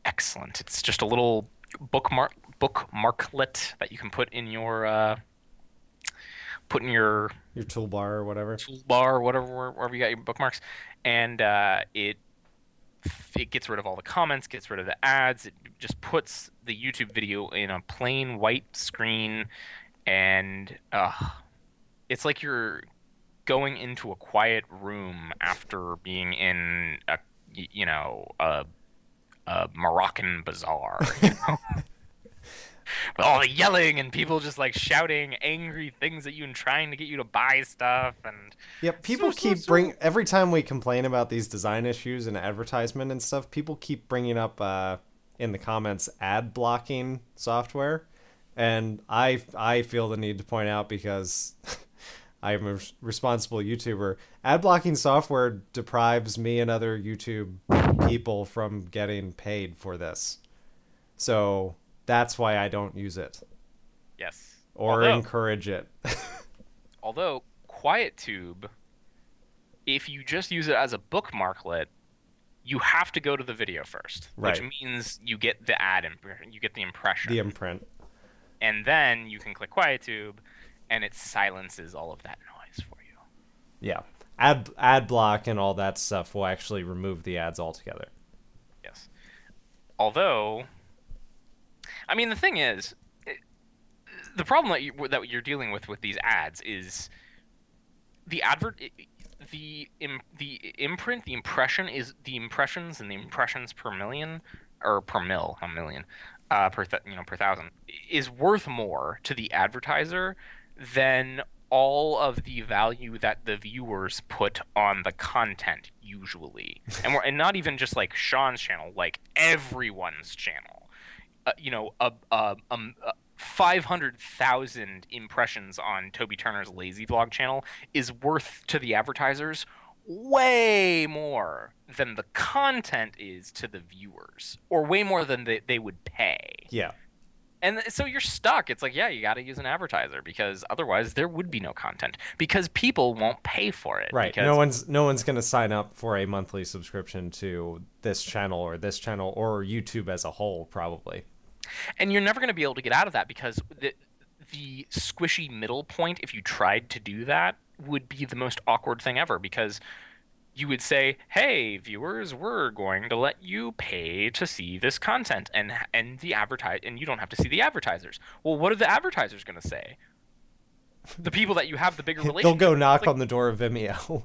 excellent. It's just a little bookmarklet that you can put in your Your toolbar or whatever. toolbar, whatever, wherever you got your bookmarks, and it gets rid of all the comments, gets rid of the ads. It just puts the YouTube video in a plain white screen, and it's like you're going into a quiet room after being in a Moroccan bazaar, with all the yelling and people just like shouting angry things at you and trying to get you to buy stuff and Yep, so people so keep so. every time we complain about these design issues and advertisement and stuff, people keep bringing up in the comments ad blocking software, and I feel the need to point out because I'm a responsible YouTuber. Ad blocking software deprives me and other YouTube people from getting paid for this. So that's why I don't use it Yes. or encourage it. Although QuietTube, if you just use it as a bookmarklet, you have to go to the video first, which Right. means you get the you get the impression, The imprint. and then you can click QuietTube, and it silences all of that noise for you. Yeah. Ad block and all that stuff will actually remove the ads altogether. Yes. Although, I mean, the thing is, the problem that you're dealing with these ads is the advert the imprint the impression is the impressions and the impressions per million or per mil a million per thousand is worth more to the advertiser than all of the value that the viewers put on the content usually, and not even just like Sean's channel, like everyone's channel. 500,000 impressions on Toby Turner's Lazy Vlog channel is worth to the advertisers way more than the content is to the viewers, or way more than they would pay. Yeah. And so you're stuck. It's like, yeah, you got to use an advertiser because otherwise there would be no content because people won't pay for it Right. because No one's going to sign up for a monthly subscription to this channel or YouTube as a whole, probably. and you're never going to be able to get out of that because the squishy middle point if you tried to do that would be the most awkward thing ever because you would say, "Hey, viewers, we're going to let you pay to see this content and the advertise and you don't have to see the advertisers." Well, what are the advertisers going to say? The people that you have the bigger relationship. They'll go knock on the door of Vimeo.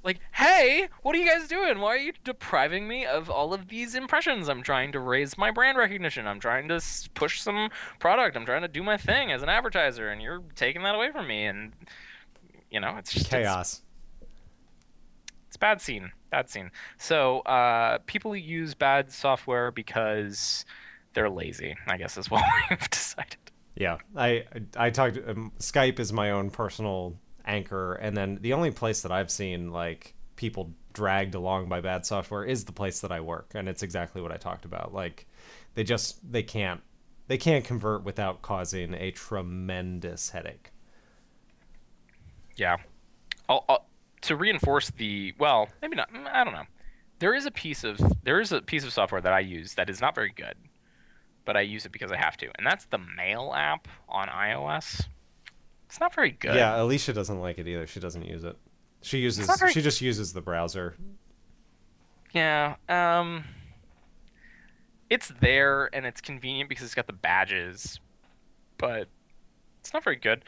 Like, hey, what are you guys doing? Why are you depriving me of all of these impressions? I'm trying to raise my brand recognition. I'm trying to push some product. I'm trying to do my thing as an advertiser, and you're taking that away from me. And it's just Chaos. It's bad scene. Bad scene. So people use bad software because they're lazy, I guess is what we've decided. Yeah, I talked. Skype is my own personal anchor, and then the only place that I've seen like people dragged along by bad software is the place that I work, and it's exactly what I talked about. Like, they can't convert without causing a tremendous headache. Yeah. To reinforce maybe not. I don't know. There is a piece of software that I use that is not very good, but I use it because I have to, and that's the Mail app on iOS. It's not very good. Yeah, Alicia doesn't like it either. She doesn't use it. She just uses the browser. Yeah. It's there and it's convenient because it's got the badges, but it's not very good.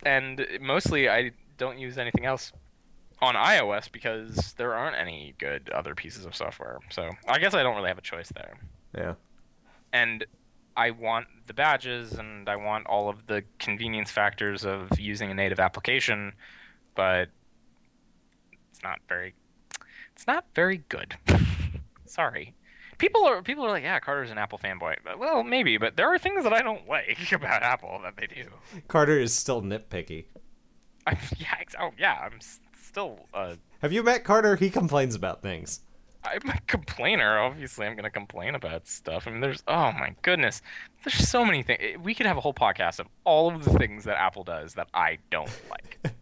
And mostly I don't use anything else on iOS because there aren't any good other pieces of software. So I guess I don't really have a choice there. Yeah. And I want the badges and I want all of the convenience factors of using a native application, but it's not very good. Sorry. People are like, yeah, Carter's an Apple fanboy. Well, maybe, but there are things that I don't like about Apple that they do. Carter is still nitpicky. I'm still. Have you met Carter? He complains about things. I'm a complainer. Obviously, I'm going to complain about stuff. I mean, oh my goodness, there's so many things. We could have a whole podcast of all of the things that Apple does that I don't like.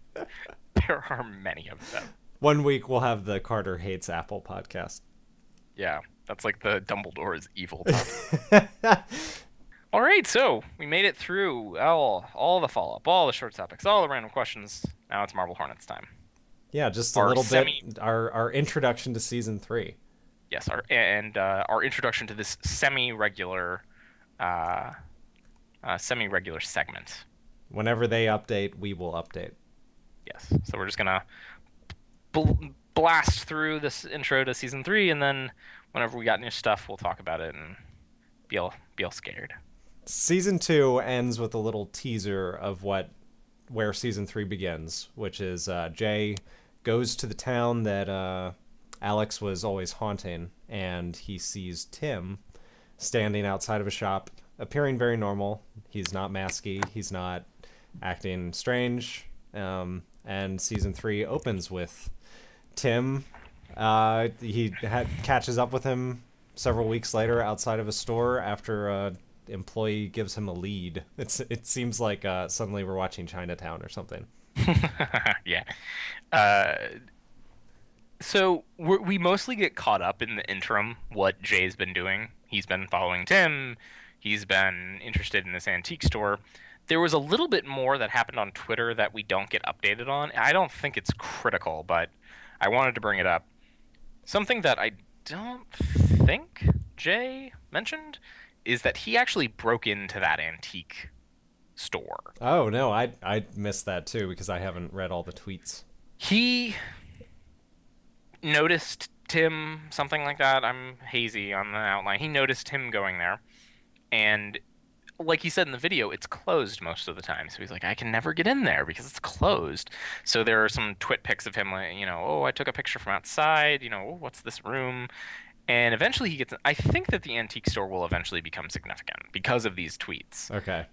There are many of them. One week we'll have the Carter Hates Apple podcast. Yeah, that's like the Dumbledore's evil All right, so we made it through all the follow-up, all the short topics, all the random questions. Now it's Marble Hornets time. Yeah, just a little bit. Our introduction to season 3. Yes, our introduction to this semi-regular segment. Whenever they update, we will update. Yes, so we're just gonna blast through this intro to season 3, and then whenever we got new stuff, we'll talk about it and be all scared. Season 2 ends with a little teaser of where season 3 begins, which is Jay goes to the town that Alex was always haunting, and he sees Tim standing outside of a shop, appearing very normal. He's not masky. He's not acting strange. And season 3 opens with Tim. He catches up with him several weeks later outside of a store after an employee gives him a lead. It seems like suddenly we're watching Chinatown or something. Yeah. So we mostly get caught up in the interim, what Jay's been doing. He's been following Tim. He's been interested in this antique store. There was a little bit more that happened on Twitter that we don't get updated on. I don't think it's critical, but I wanted to bring it up. Something that I don't think Jay mentioned is that he actually broke into that antique store. Oh, no, I missed that too because I haven't read all the tweets. He noticed Tim, something like that. I'm hazy on the outline. He noticed him going there, and like he said in the video, it's closed most of the time. So he's like, I can never get in there because it's closed. So there are some twit pics of him, like, oh, I took a picture from outside. Oh, what's this room? And eventually he gets. I think that the antique store will eventually become significant because of these tweets. Okay.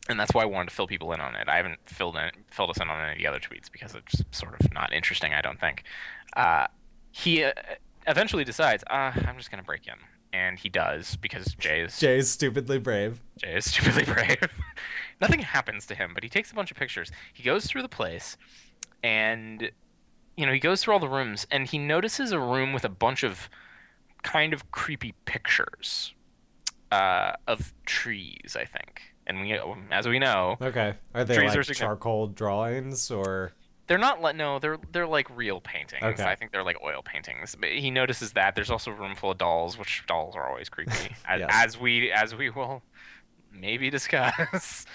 And that's why I wanted to fill people in on it. I haven't filled us in on any of the other tweets because it's sort of not interesting, I don't think. He eventually decides, I'm just going to break in. and he does because Jay is stupidly brave. Jay is stupidly brave. Nothing happens to him, but he takes a bunch of pictures. He goes through the place, and he goes through all the rooms, and he notices a room with a bunch of kind of creepy pictures of trees, I think. And as we know, okay, are they trees like charcoal drawings or? They're not. No, they're like real paintings. Okay. I think they're like oil paintings. But he notices that there's also a room full of dolls, which dolls are always creepy, Yes. as we will maybe discuss.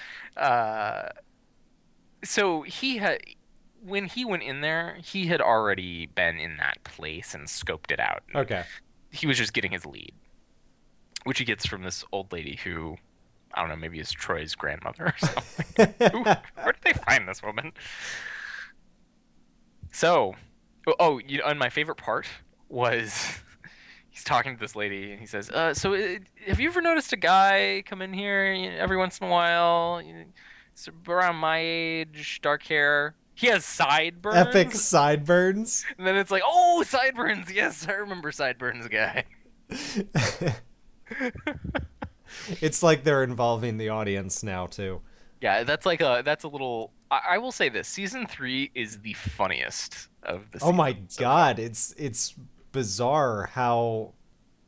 So when he went in there, he had already been in that place and scoped it out. Okay. He was just getting his lead, which he gets from this old lady who, I don't know, maybe is Troy's grandmother or something. Where did they find this woman? So, and my favorite part was he's talking to this lady, and he says, have you ever noticed a guy come in here every once in a while? It's around my age, dark hair. He has sideburns. Epic sideburns. And then it's like, oh, sideburns. Yes, I remember sideburns guy. It's like they're involving the audience now, too. Yeah, that's a little... I will say this. Season 3 is the funniest of the seasons. Oh my god, it's bizarre how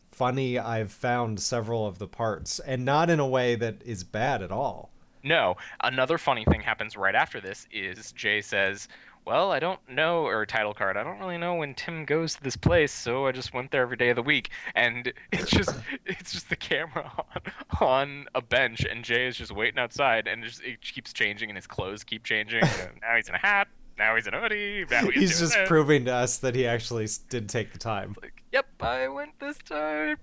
funny I've found several of the parts, and not in a way that is bad at all. No, another funny thing happens right after this is Jay says, well, I don't know, or title card, I don't really know when Tim goes to this place, so I just went there every day of the week. And it's just the camera on a bench, and Jay is just waiting outside, and it keeps changing, and his clothes keep changing. Now he's in a hat, now he's in a hoodie, now he's just proving to us that he actually did take the time. Like, yep, I went this time,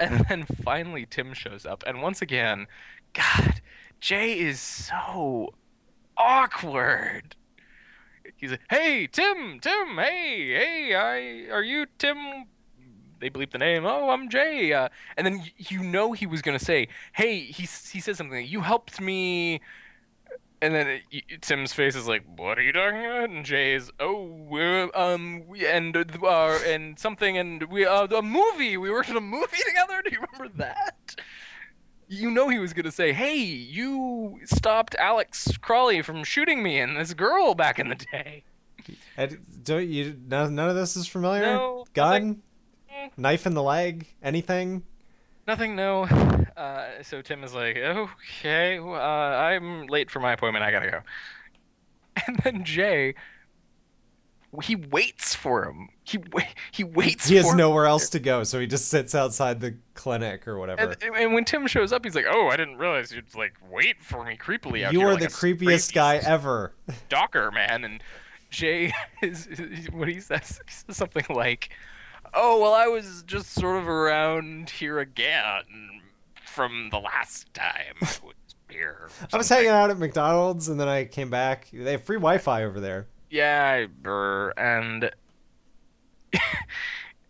and then finally Tim shows up, and once again, God, Jay is so awkward. He's like, hey, Tim, hey, are you Tim? They bleep the name. Oh, I'm Jay. And then he was going to say, hey, he says something like, you helped me. And then Tim's face is like, what are you talking about? And Jay's, and something, and a movie. We worked on a movie together. Do you remember that? He was going to say, hey, you stopped Alex Crawley from shooting me and this girl back in the day. None of this is familiar? No. Gun? Knife in the leg? Anything? Nothing, no. So Tim is like, okay, I'm late for my appointment. I gotta go. And then Jay... he waits for him. He waits. He has nowhere else to go, so he just sits outside the clinic or whatever. And when Tim shows up, he's like, "Oh, I didn't realize you'd like wait for me creepily out here." You are like the creepiest guy ever. Stalker, man. And Jay is what he says. He says something like, "Oh, well, I was just sort of around here again from the last time I was here." I was hanging out at McDonald's, and then I came back. They have free Wi-Fi over there. Yeah, and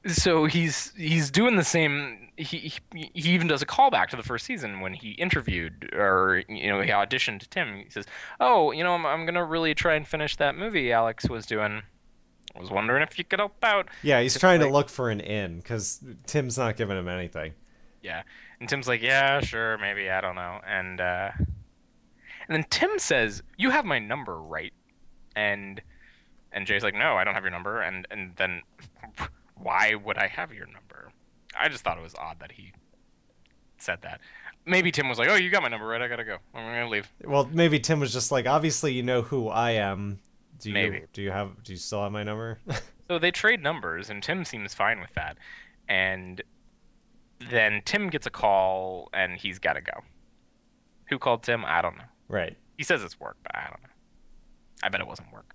so he's doing the same. He even does a callback to the first season when he interviewed or he auditioned Tim. He says, "Oh, I'm gonna really try and finish that movie Alex was doing. I was wondering if you could help out." Yeah, he's trying to look for an in because Tim's not giving him anything. Yeah, and Tim's like, "Yeah, sure, maybe, I don't know." And then Tim says, "You have my number, right?" And Jay's like, no, I don't have your number. And then why would I have your number? I just thought it was odd that he said that. Maybe Tim was like, oh, you got my number, right? I gotta go. I'm gonna leave. Well, maybe Tim was just like, obviously you know who I am. Do you still have my number? So they trade numbers, and Tim seems fine with that. And then Tim gets a call, and he's gotta go. Who called Tim? I don't know. Right. He says it's work, but I don't know. I bet it wasn't work.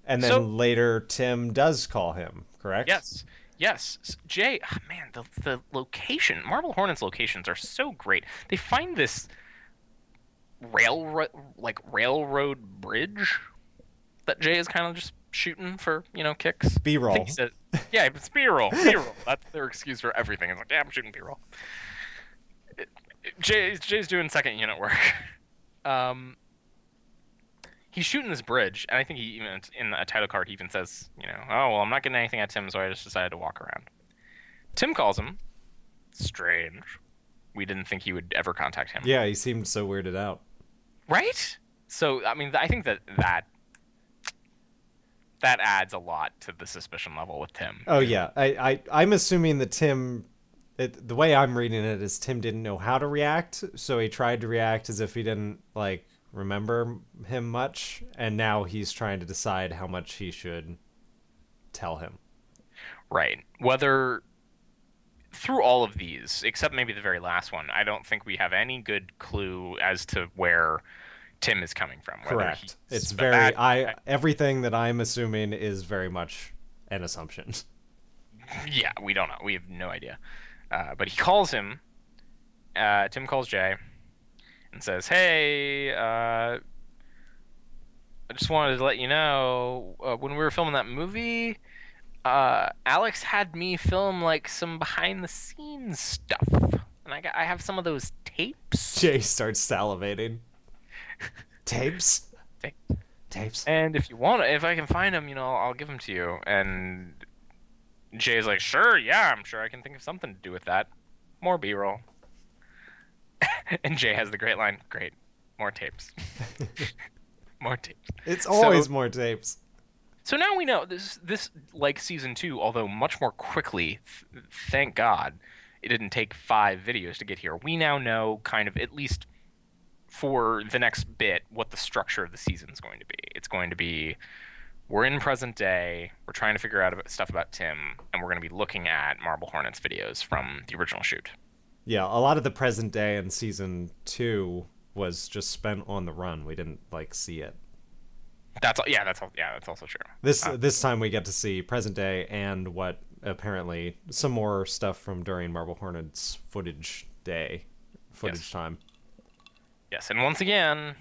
And then later, Tim does call him, correct? Yes. Jay, man, the location, Marble Hornets locations are so great. They find this railroad bridge that Jay is kind of just shooting for, kicks. B-roll. Yeah, it's B-roll. B-roll. That's their excuse for everything. It's like, yeah, I'm shooting B-roll. Jay's doing second unit work. He's shooting this bridge, and I think he even in a title card he even says, oh, well, I'm not getting anything at Tim, so I just decided to walk around. Tim calls him. Strange. We didn't think he would ever contact him. Yeah, he seemed so weirded out. Right? So, I mean, I think that adds a lot to the suspicion level with Tim. Oh, yeah. I'm assuming that Tim... the way I'm reading it is Tim didn't know how to react, so he tried to react as if he didn't, like, remember him much, and now he's trying to decide how much he should tell him. Right. Whether through all of these, except maybe the very last one, I don't think we have any good clue as to where Tim is coming from. Correct. It's very... everything that I'm assuming is very much an assumption. Yeah, we don't know. We have no idea. But he calls him. Tim calls Jay and says, "Hey, I just wanted to let you know, when we were filming that movie, Alex had me film like some behind the scenes stuff, and I have some of those tapes." Jay starts salivating. Tapes? Tapes. And if I can find them, I'll give them to you. And Jay's like, "Sure, yeah, I'm sure I can think of something to do with that. More B-roll." And Jay has the great line, "Great, more tapes." More tapes. It's always more tapes. So now we know this like season 2, although much more quickly, thank God, it didn't take 5 videos to get here. We now know kind of, at least for the next bit, what the structure of the season is going to be. It's going to be, we're in present day, we're trying to figure out stuff about Tim, and we're going to be looking at Marble Hornets videos from the original shoot. Yeah, a lot of the present day in season 2 was just spent on the run. We didn't see it. That's also true. This time we get to see present day and what apparently some more stuff from during Marble Hornets footage time. Yes, and once again,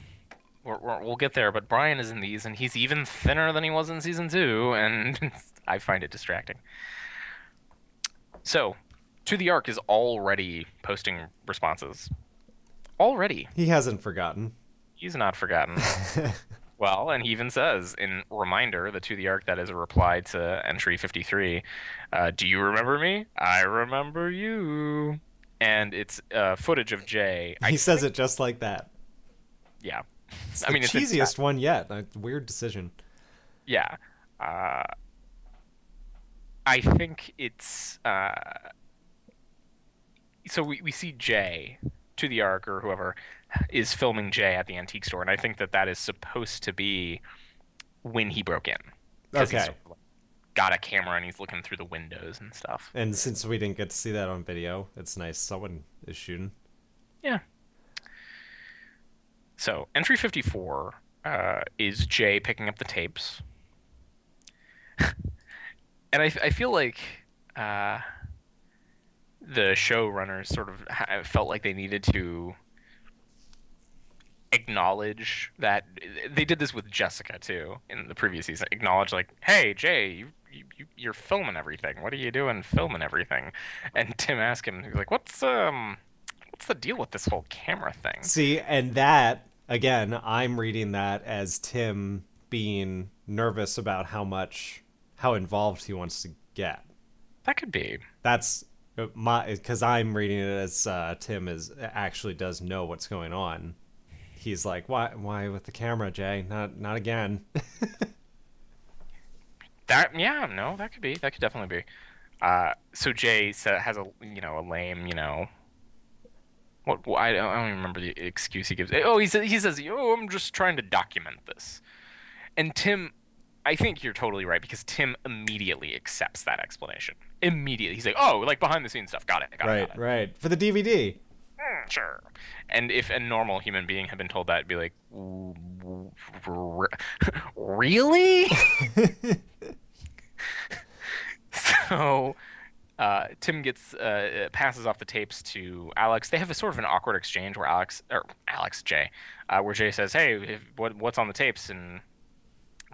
we'll get there, but Brian is in these, and he's even thinner than he was in season 2, and I find it distracting. So, To The Arc is already posting responses. Already. He hasn't forgotten. He's not forgotten. Well, and he even says, in reminder, the To The Arc, that is a reply to entry 53, "Do you remember me? I remember you." And it's footage of Jay. He says it just like that. Yeah. It's the cheesiest one yet. A weird decision. Yeah. I think it's... So we see Jay, To The Arc, or whoever, is filming Jay at the antique store, and I think that is supposed to be when he broke in. Okay. He's got a camera and he's looking through the windows and stuff. And since we didn't get to see that on video, it's nice someone is shooting. Yeah. So, entry 54 is Jay picking up the tapes. And I feel like the showrunners sort of felt like they needed to acknowledge that they did this with Jessica too in the previous season. Acknowledge, like, "Hey, Jay, you're filming everything. What are you doing filming everything?" And Tim asked him, he's like, "What's the deal with this whole camera thing?" See, and that, again, I'm reading that as Tim being nervous about how involved he wants to get. That could be. That's because I'm reading it as Tim actually does know what's going on. He's like, why with the camera, Jay? Not again. That could be. That could definitely be. So Jay has a lame, what I don't even remember the excuse he gives. Oh, he says, "Oh, I'm just trying to document this." And Tim, I think you're totally right, because Tim immediately accepts that explanation. Immediately, he's like, "Oh, like behind the scenes stuff. Got it. Right. For the DVD. Sure." And if a normal human being had been told that, it'd be like, "Really?" So Tim passes off the tapes to Alex. They have a sort of an awkward exchange where Jay, where Jay says, "Hey, what's on the tapes?" And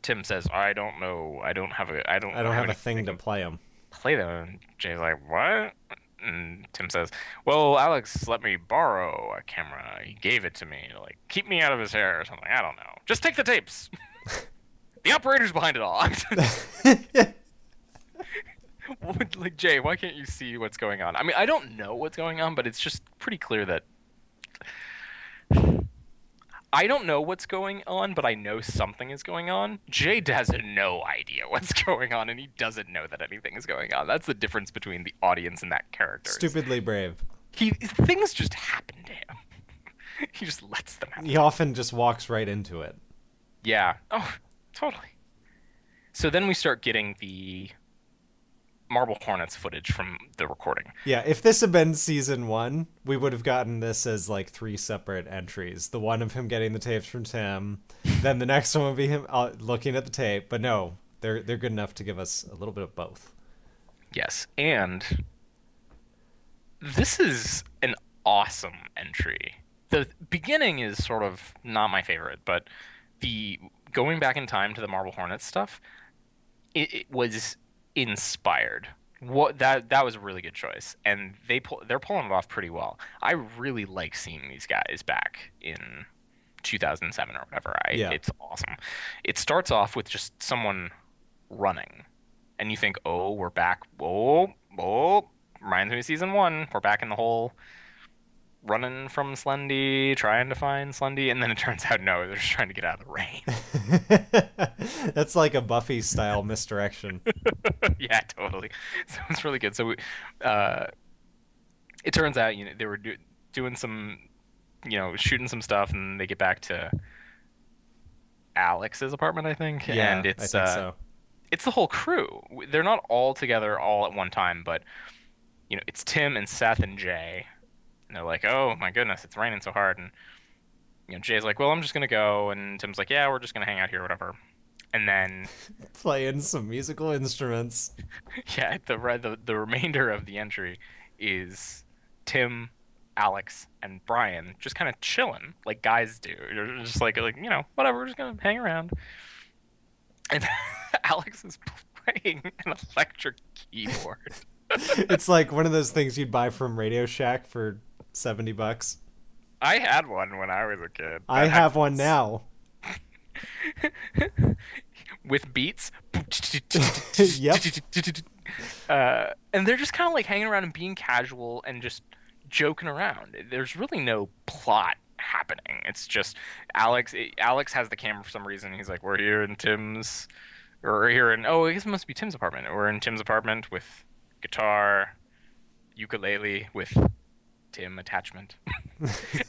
Tim says, "I don't know. I don't have a thing to play them." And Jay's like, "What?" And Tim says, "Well, Alex let me borrow a camera. He gave it to me to, like, keep me out of his hair or something. I don't know. Just take the tapes." The operator's behind it all. Like, Jay, why can't you see what's going on? I mean, I don't know what's going on, but it's just pretty clear that I don't know what's going on, but I know something is going on. Jay has no idea what's going on, and he doesn't know that anything is going on. That's the difference between the audience and that character. Stupidly brave. Things just happen to him. He just lets them happen. He often just walks right into it. Yeah. Oh, totally. So then we start getting the Marble Hornets footage from the recording. Yeah, if this had been season 1, we would have gotten this as like 3 separate entries. The one of him getting the tapes from Tim, then the next one would be him looking at the tape. But no, they're good enough to give us a little bit of both. Yes, and this is an awesome entry. The beginning is sort of not my favorite, but the going back in time to the Marble Hornets stuff, it was inspired. That was a really good choice, and they're pulling it off pretty well. I really like seeing these guys back in 2007 or whatever. It's awesome. It starts off with just someone running, and you think, oh, we're back. Oh, reminds me of season 1. We're back in the whole running from Slendy, trying to find Slendy, and then it turns out no, they're just trying to get out of the rain. That's like a Buffy style misdirection. Yeah, totally. So it's really good. So it turns out they were doing some, shooting some stuff, and they get back to Alex's apartment, I think. Yeah, and it's I think so. It's the whole crew. They're not all together all at one time, but it's Tim and Seth and Jay. And they're like, oh my goodness, it's raining so hard. And Jay's like, well, I'm just gonna go. And Tim's like, yeah, we're just gonna hang out here, whatever. And then playing some musical instruments. Yeah, the remainder of the entry is Tim, Alex, and Brian just kind of chilling like guys do. You're just like whatever, we're just gonna hang around. And Alex is playing an electric keyboard. It's like one of those things you'd buy from Radio Shack for $70. I had one when I was a kid. I have one now. With beats. Yep. And they're just kind of like hanging around and being casual and just joking around. There's really no plot happening. It's just Alex has the camera for some reason. He's like, we're here in Tim's, or we're here in, I guess it must be Tim's apartment. We're in Tim's apartment with guitar, ukulele with Tim attachment.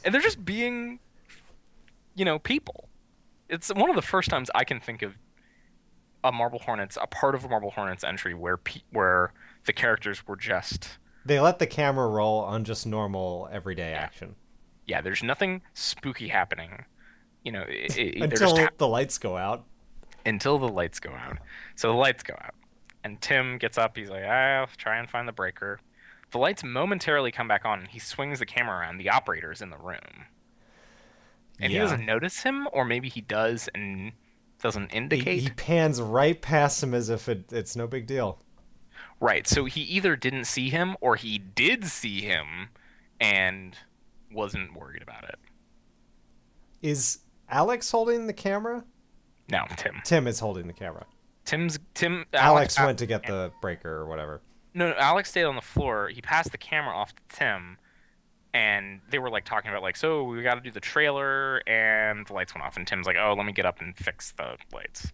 And they're just being, people. It's one of the first times I can think of a part of a Marble Hornets entry where the characters were just... They let the camera roll on just normal, everyday action. Yeah, there's nothing spooky happening. Until the lights go out. Until the lights go out. So the lights go out. And Tim gets up, he's like, I'll try and find the breaker. The lights momentarily come back on, and he swings the camera around. The operator's in the room. And he doesn't notice him, or maybe he does and doesn't indicate. He pans right past him as if it's no big deal. Right, so he either didn't see him, or he did see him and wasn't worried about it. Is Alex holding the camera? No, Tim. Tim is holding the camera. Alex went to get the breaker or whatever. No, Alex stayed on the floor. He passed the camera off to Tim, and they were like talking about like, so we got to do the trailer, and the lights went off, and Tim's like, oh, let me get up and fix the lights.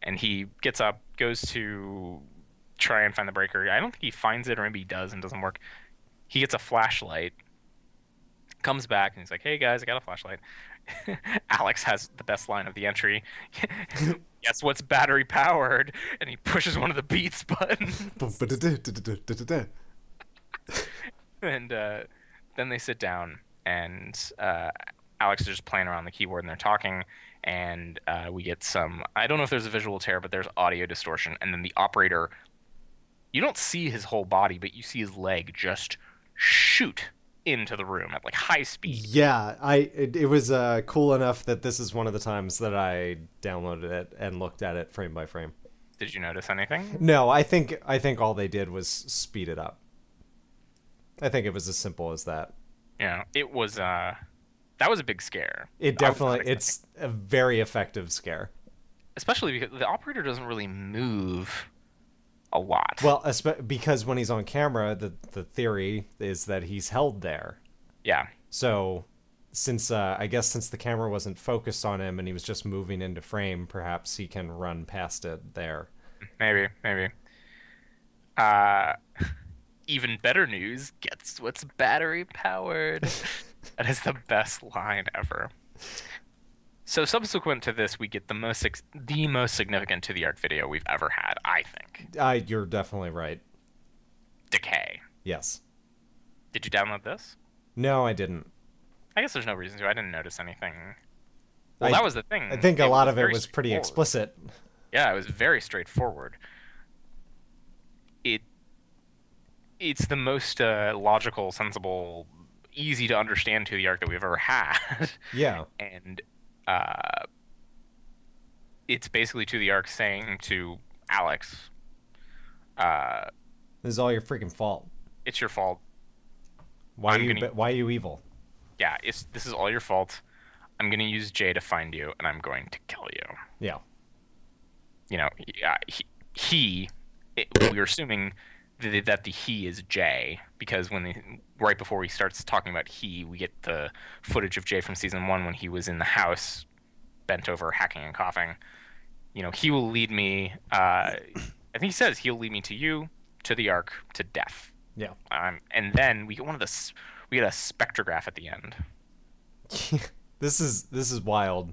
And he gets up, goes to try and find the breaker. I don't think he finds it, or maybe he does and doesn't work. He gets a flashlight, comes back, and he's like, hey guys, I got a flashlight. Alex has the best line of the entry. Guess what's battery powered? And he pushes one of the beats buttons. And then they sit down, and Alex is just playing around the keyboard, and they're talking, and we get some, I don't know if there's a visual tear, but there's audio distortion, and then the operator, you don't see his whole body, but you see his leg just shoot into the room at like high speed. Yeah, it was cool enough that this is one of the times that I downloaded it and looked at it frame by frame. Did you notice anything? No, I think all they did was speed it up. I think it was as simple as that. Yeah, it was that was a big scare. It's a very effective scare. Especially because the operator doesn't really move a lot. Well, because when he's on camera, the theory is that he's held there. Yeah. So, since I guess since the camera wasn't focused on him and he was just moving into frame, perhaps he can run past it there. Maybe. Even better news, guess what's battery powered? That is the best line ever. So subsequent to this, we get the most significant to the arc video we've ever had, I think. You're definitely right. Decay. Yes. Did you download this? No, I didn't. I guess there's no reason to. I didn't notice anything. Well, that was the thing. I think a lot of it was pretty explicit. Yeah, it was very straightforward. It's the most logical, sensible, easy to understand to the arc that we've ever had. Yeah. And it's basically to the arc saying to Alex, this is all your freaking fault. it's your fault. Why are you evil? Yeah, this is all your fault. I'm going to use Jay to find you, and I'm going to kill you. Yeah. You know, we're assuming that the he is Jay, because right before he starts talking about we get the footage of Jay from season 1 when he was in the house, bent over, hacking and coughing. You know, he will lead me. I think he says he'll lead me to you, to the Ark, to death. Yeah. And then we get we get a spectrograph at the end. This is wild.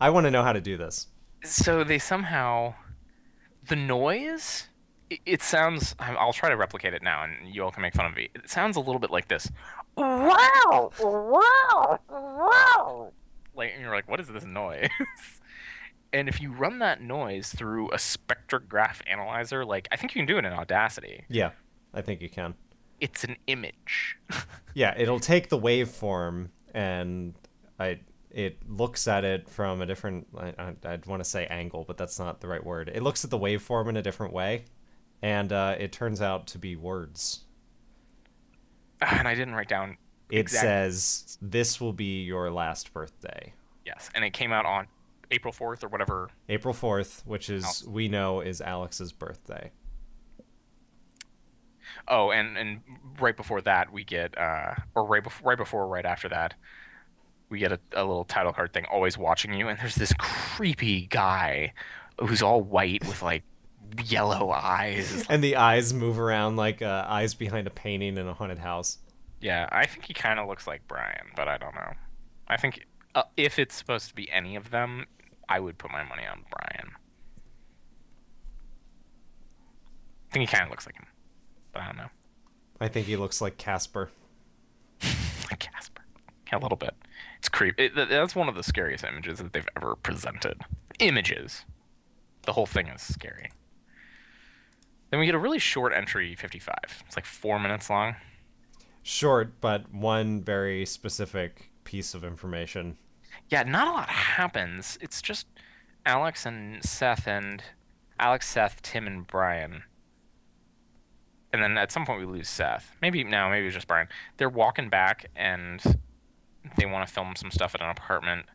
I want to know how to do this. So they somehow, the noise, it sounds, I'll try to replicate it now and you all can make fun of me. It sounds a little bit like this. Wow! Wow! Wow! Like, and you're like, what is this noise? And if you run that noise through a spectrograph analyzer, like, I think you can do it in Audacity. Yeah, I think you can. It's an image. Yeah, it'll take the waveform and it looks at it from a different, I'd want to say angle, but that's not the right word. It looks at the waveform in a different way, and it turns out to be words. And I didn't write down It says, "This will be your last birthday." Yes, and it came out on April 4th or whatever. April 4th, which is, we know, is Alex's birthday. Oh, and right before that, we get, or right after that, we get a little title card thing, always watching you, and there's this creepy guy who's all white with, like, yellow eyes. And the eyes move around like eyes behind a painting in a haunted house. Yeah, I think he kind of looks like Brian, but I don't know. I think if it's supposed to be any of them, I would put my money on Brian. I think he kind of looks like him, but I don't know. I think he looks like Casper. Like Casper. A little bit. It's creepy. That's one of the scariest images that they've ever presented. Images. The whole thing is scary. Then we get a really short entry 55. It's like 4 minutes long. Short, but one very specific piece of information. Yeah, not a lot happens. It's just Alex, Seth, Tim, and Brian. And then at some point we lose Seth. Maybe it's just Brian. They're walking back and they want to film some stuff at an apartment.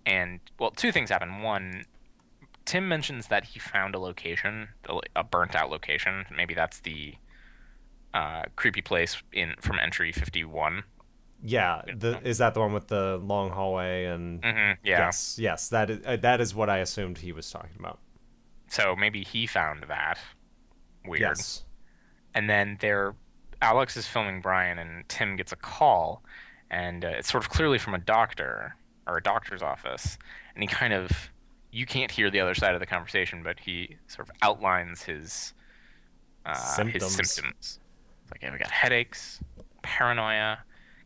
And, well, two things happen. One, Tim mentions that he found a location, a burnt-out location. Maybe that's the creepy place from entry 51. Yeah, is that the one with the long hallway and? Mm-hmm, yeah. Yes, that is what I assumed he was talking about. So maybe he found that. Weird. Yes. And then Alex is filming Brian, and Tim gets a call, and it's sort of clearly from a doctor or a doctor's office, and you can't hear the other side of the conversation, but he sort of outlines his symptoms. It's like, I've got headaches, paranoia,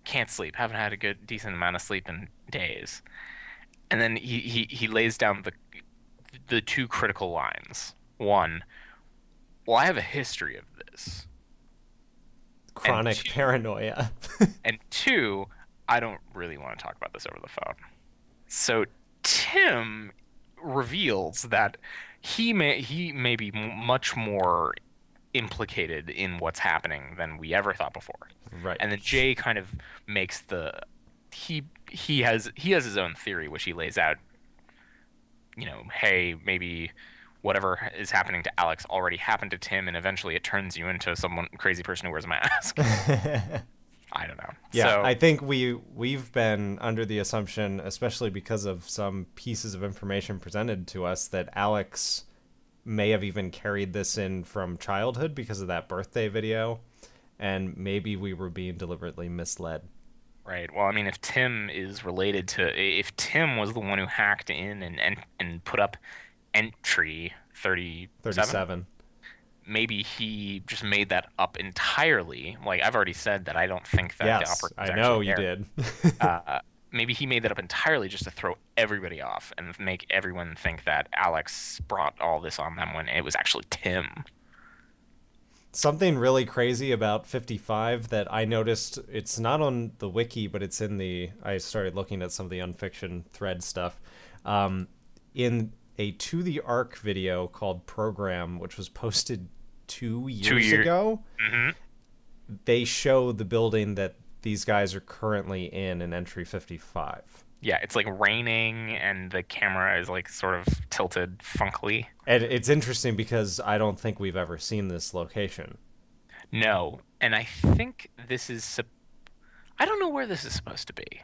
can't sleep, haven't had a decent amount of sleep in days. And then he lays down the two critical lines. One, well, I have a history of this. Chronic paranoia. And two, I don't really want to talk about this over the phone. So Tim reveals that he may be much more implicated in what's happening than we ever thought before. Right. And then Jay kind of makes he has his own theory, which he lays out. You know, hey, maybe whatever is happening to Alex already happened to Tim, and eventually it turns you into someone crazy person who wears a mask. I don't know. Yeah, So, I think we've been under the assumption, especially because of some pieces of information presented to us, that Alex may have even carried this in from childhood because of that birthday video, and maybe we were being deliberately misled. right. Well, I mean, if Tim is related to, if Tim was the one who hacked in and put up entry 37, maybe he just made that up entirely. Like, I've already said that I don't think that the Yes, operator I was know actually you there. did. Maybe he made that up entirely just to throw everybody off and make everyone think that Alex brought all this on them when it was actually Tim. Something really crazy about 55 that I noticed, it's not on the wiki, but it's in the, I started looking at some of the unfiction thread stuff. In a To the Arc video called Program, which was posted 2 years ago, they show the building that these guys are currently in entry 55. Yeah, it's like raining and the camera is like sort of tilted funkily. And it's interesting because I don't think we've ever seen this location. No, and I think this is... I don't know where this is supposed to be.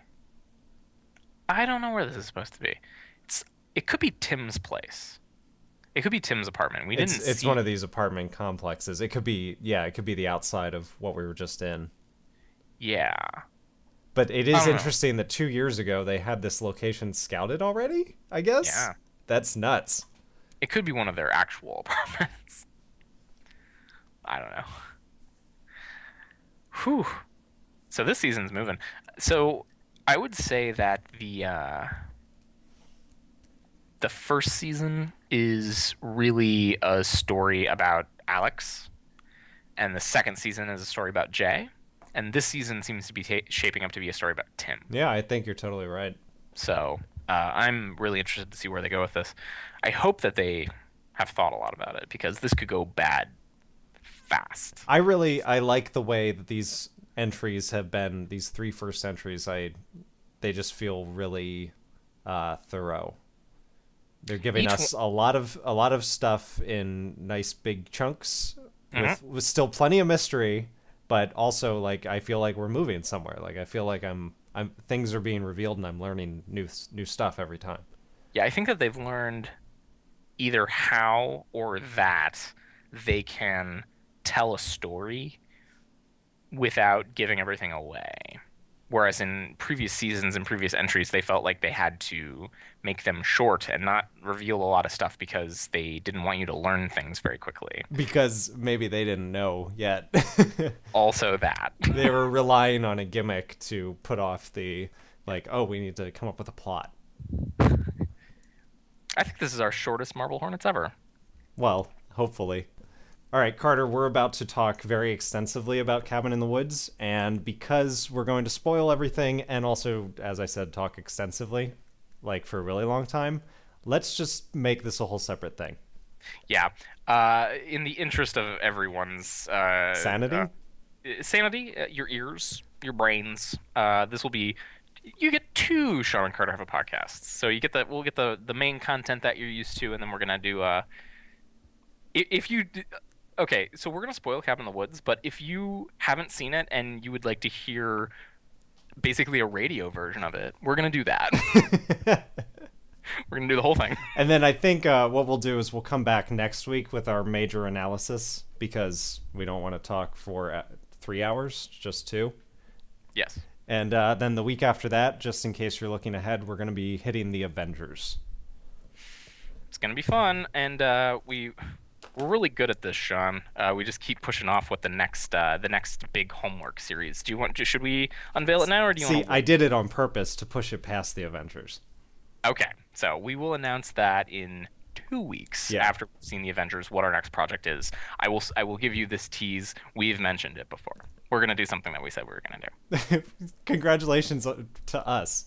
It could be Tim's place. It could be Tim's apartment. We didn't see... It's one of these apartment complexes. It could be, yeah, it could be the outside of what we were just in. Yeah. But it is interesting that 2 years ago they had this location scouted already, I guess? Yeah. That's nuts. It could be one of their actual apartments. I don't know. Whew. So this season's moving. So I would say that the first season is really a story about Alex, and the second season is a story about Jay, and this season seems to be shaping up to be a story about Tim. Yeah, I think you're totally right. So I'm really interested to see where they go with this. I hope that they have thought a lot about it, because this could go bad fast. I like the way that these entries have been, these three first entries. They just feel really thorough. They're giving us a lot of stuff in nice big chunks with still plenty of mystery, but also like I feel like we're moving somewhere. Like I feel like I'm things are being revealed and I'm learning new stuff every time. Yeah, I think that they've learned either how or that they can tell a story without giving everything away. Whereas in previous seasons and previous entries, they felt like they had to make them short and not reveal a lot of stuff because they didn't want you to learn things very quickly. Because maybe they didn't know yet. Also that. They were relying on a gimmick to put off the, like, oh, we need to come up with a plot. I think this is our shortest Marble Hornets ever. Well, hopefully. All right, Carter, we're about to talk very extensively about Cabin in the Woods, and because we're going to spoil everything and also, as I said, talk extensively, like for a really long time, let's just make this a whole separate thing. Yeah. In the interest of everyone's... sanity? Sanity, your ears, your brains. This will be... You get 2 Shawn and Carter Have a Podcasts. So you get we'll get the main content that you're used to, and then we're going to do... if you... Okay, so we're going to spoil Cabin in the Woods, but if you haven't seen it and you would like to hear basically a radio version of it, we're going to do that. We're going to do the whole thing. And then I think what we'll do is we'll come back next week with our major analysis, because we don't want to talk for 3 hours, just 2. Yes. And then the week after that, just in case you're looking ahead, we're going to be hitting the Avengers. It's going to be fun, and we're really good at this, Shawn. We just keep pushing off what the next big homework series. Should we unveil it now, or do you want? See, I did it on purpose to push it past the Avengers. Okay, so we will announce that in 2 weeks after we've seen the Avengers, what our next project is. I will give you this tease. We've mentioned it before. We're gonna do something that we said we were gonna do. Congratulations to us.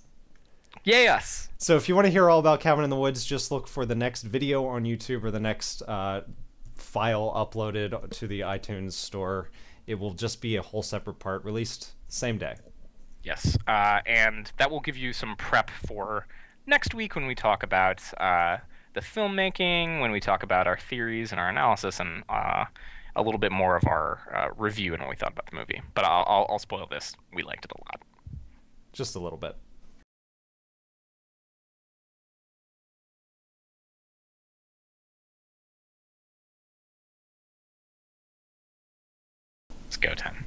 Yay us! So if you want to hear all about Cabin in the Woods, just look for the next video on YouTube or the next file uploaded to the iTunes store. It will just be a whole separate part released same day. Yes, and that will give you some prep for next week when we talk about the filmmaking, when we talk about our theories and our analysis, and a little bit more of our review and what we thought about the movie. But I'll spoil this. We liked it a lot. Just a little bit. It's go time.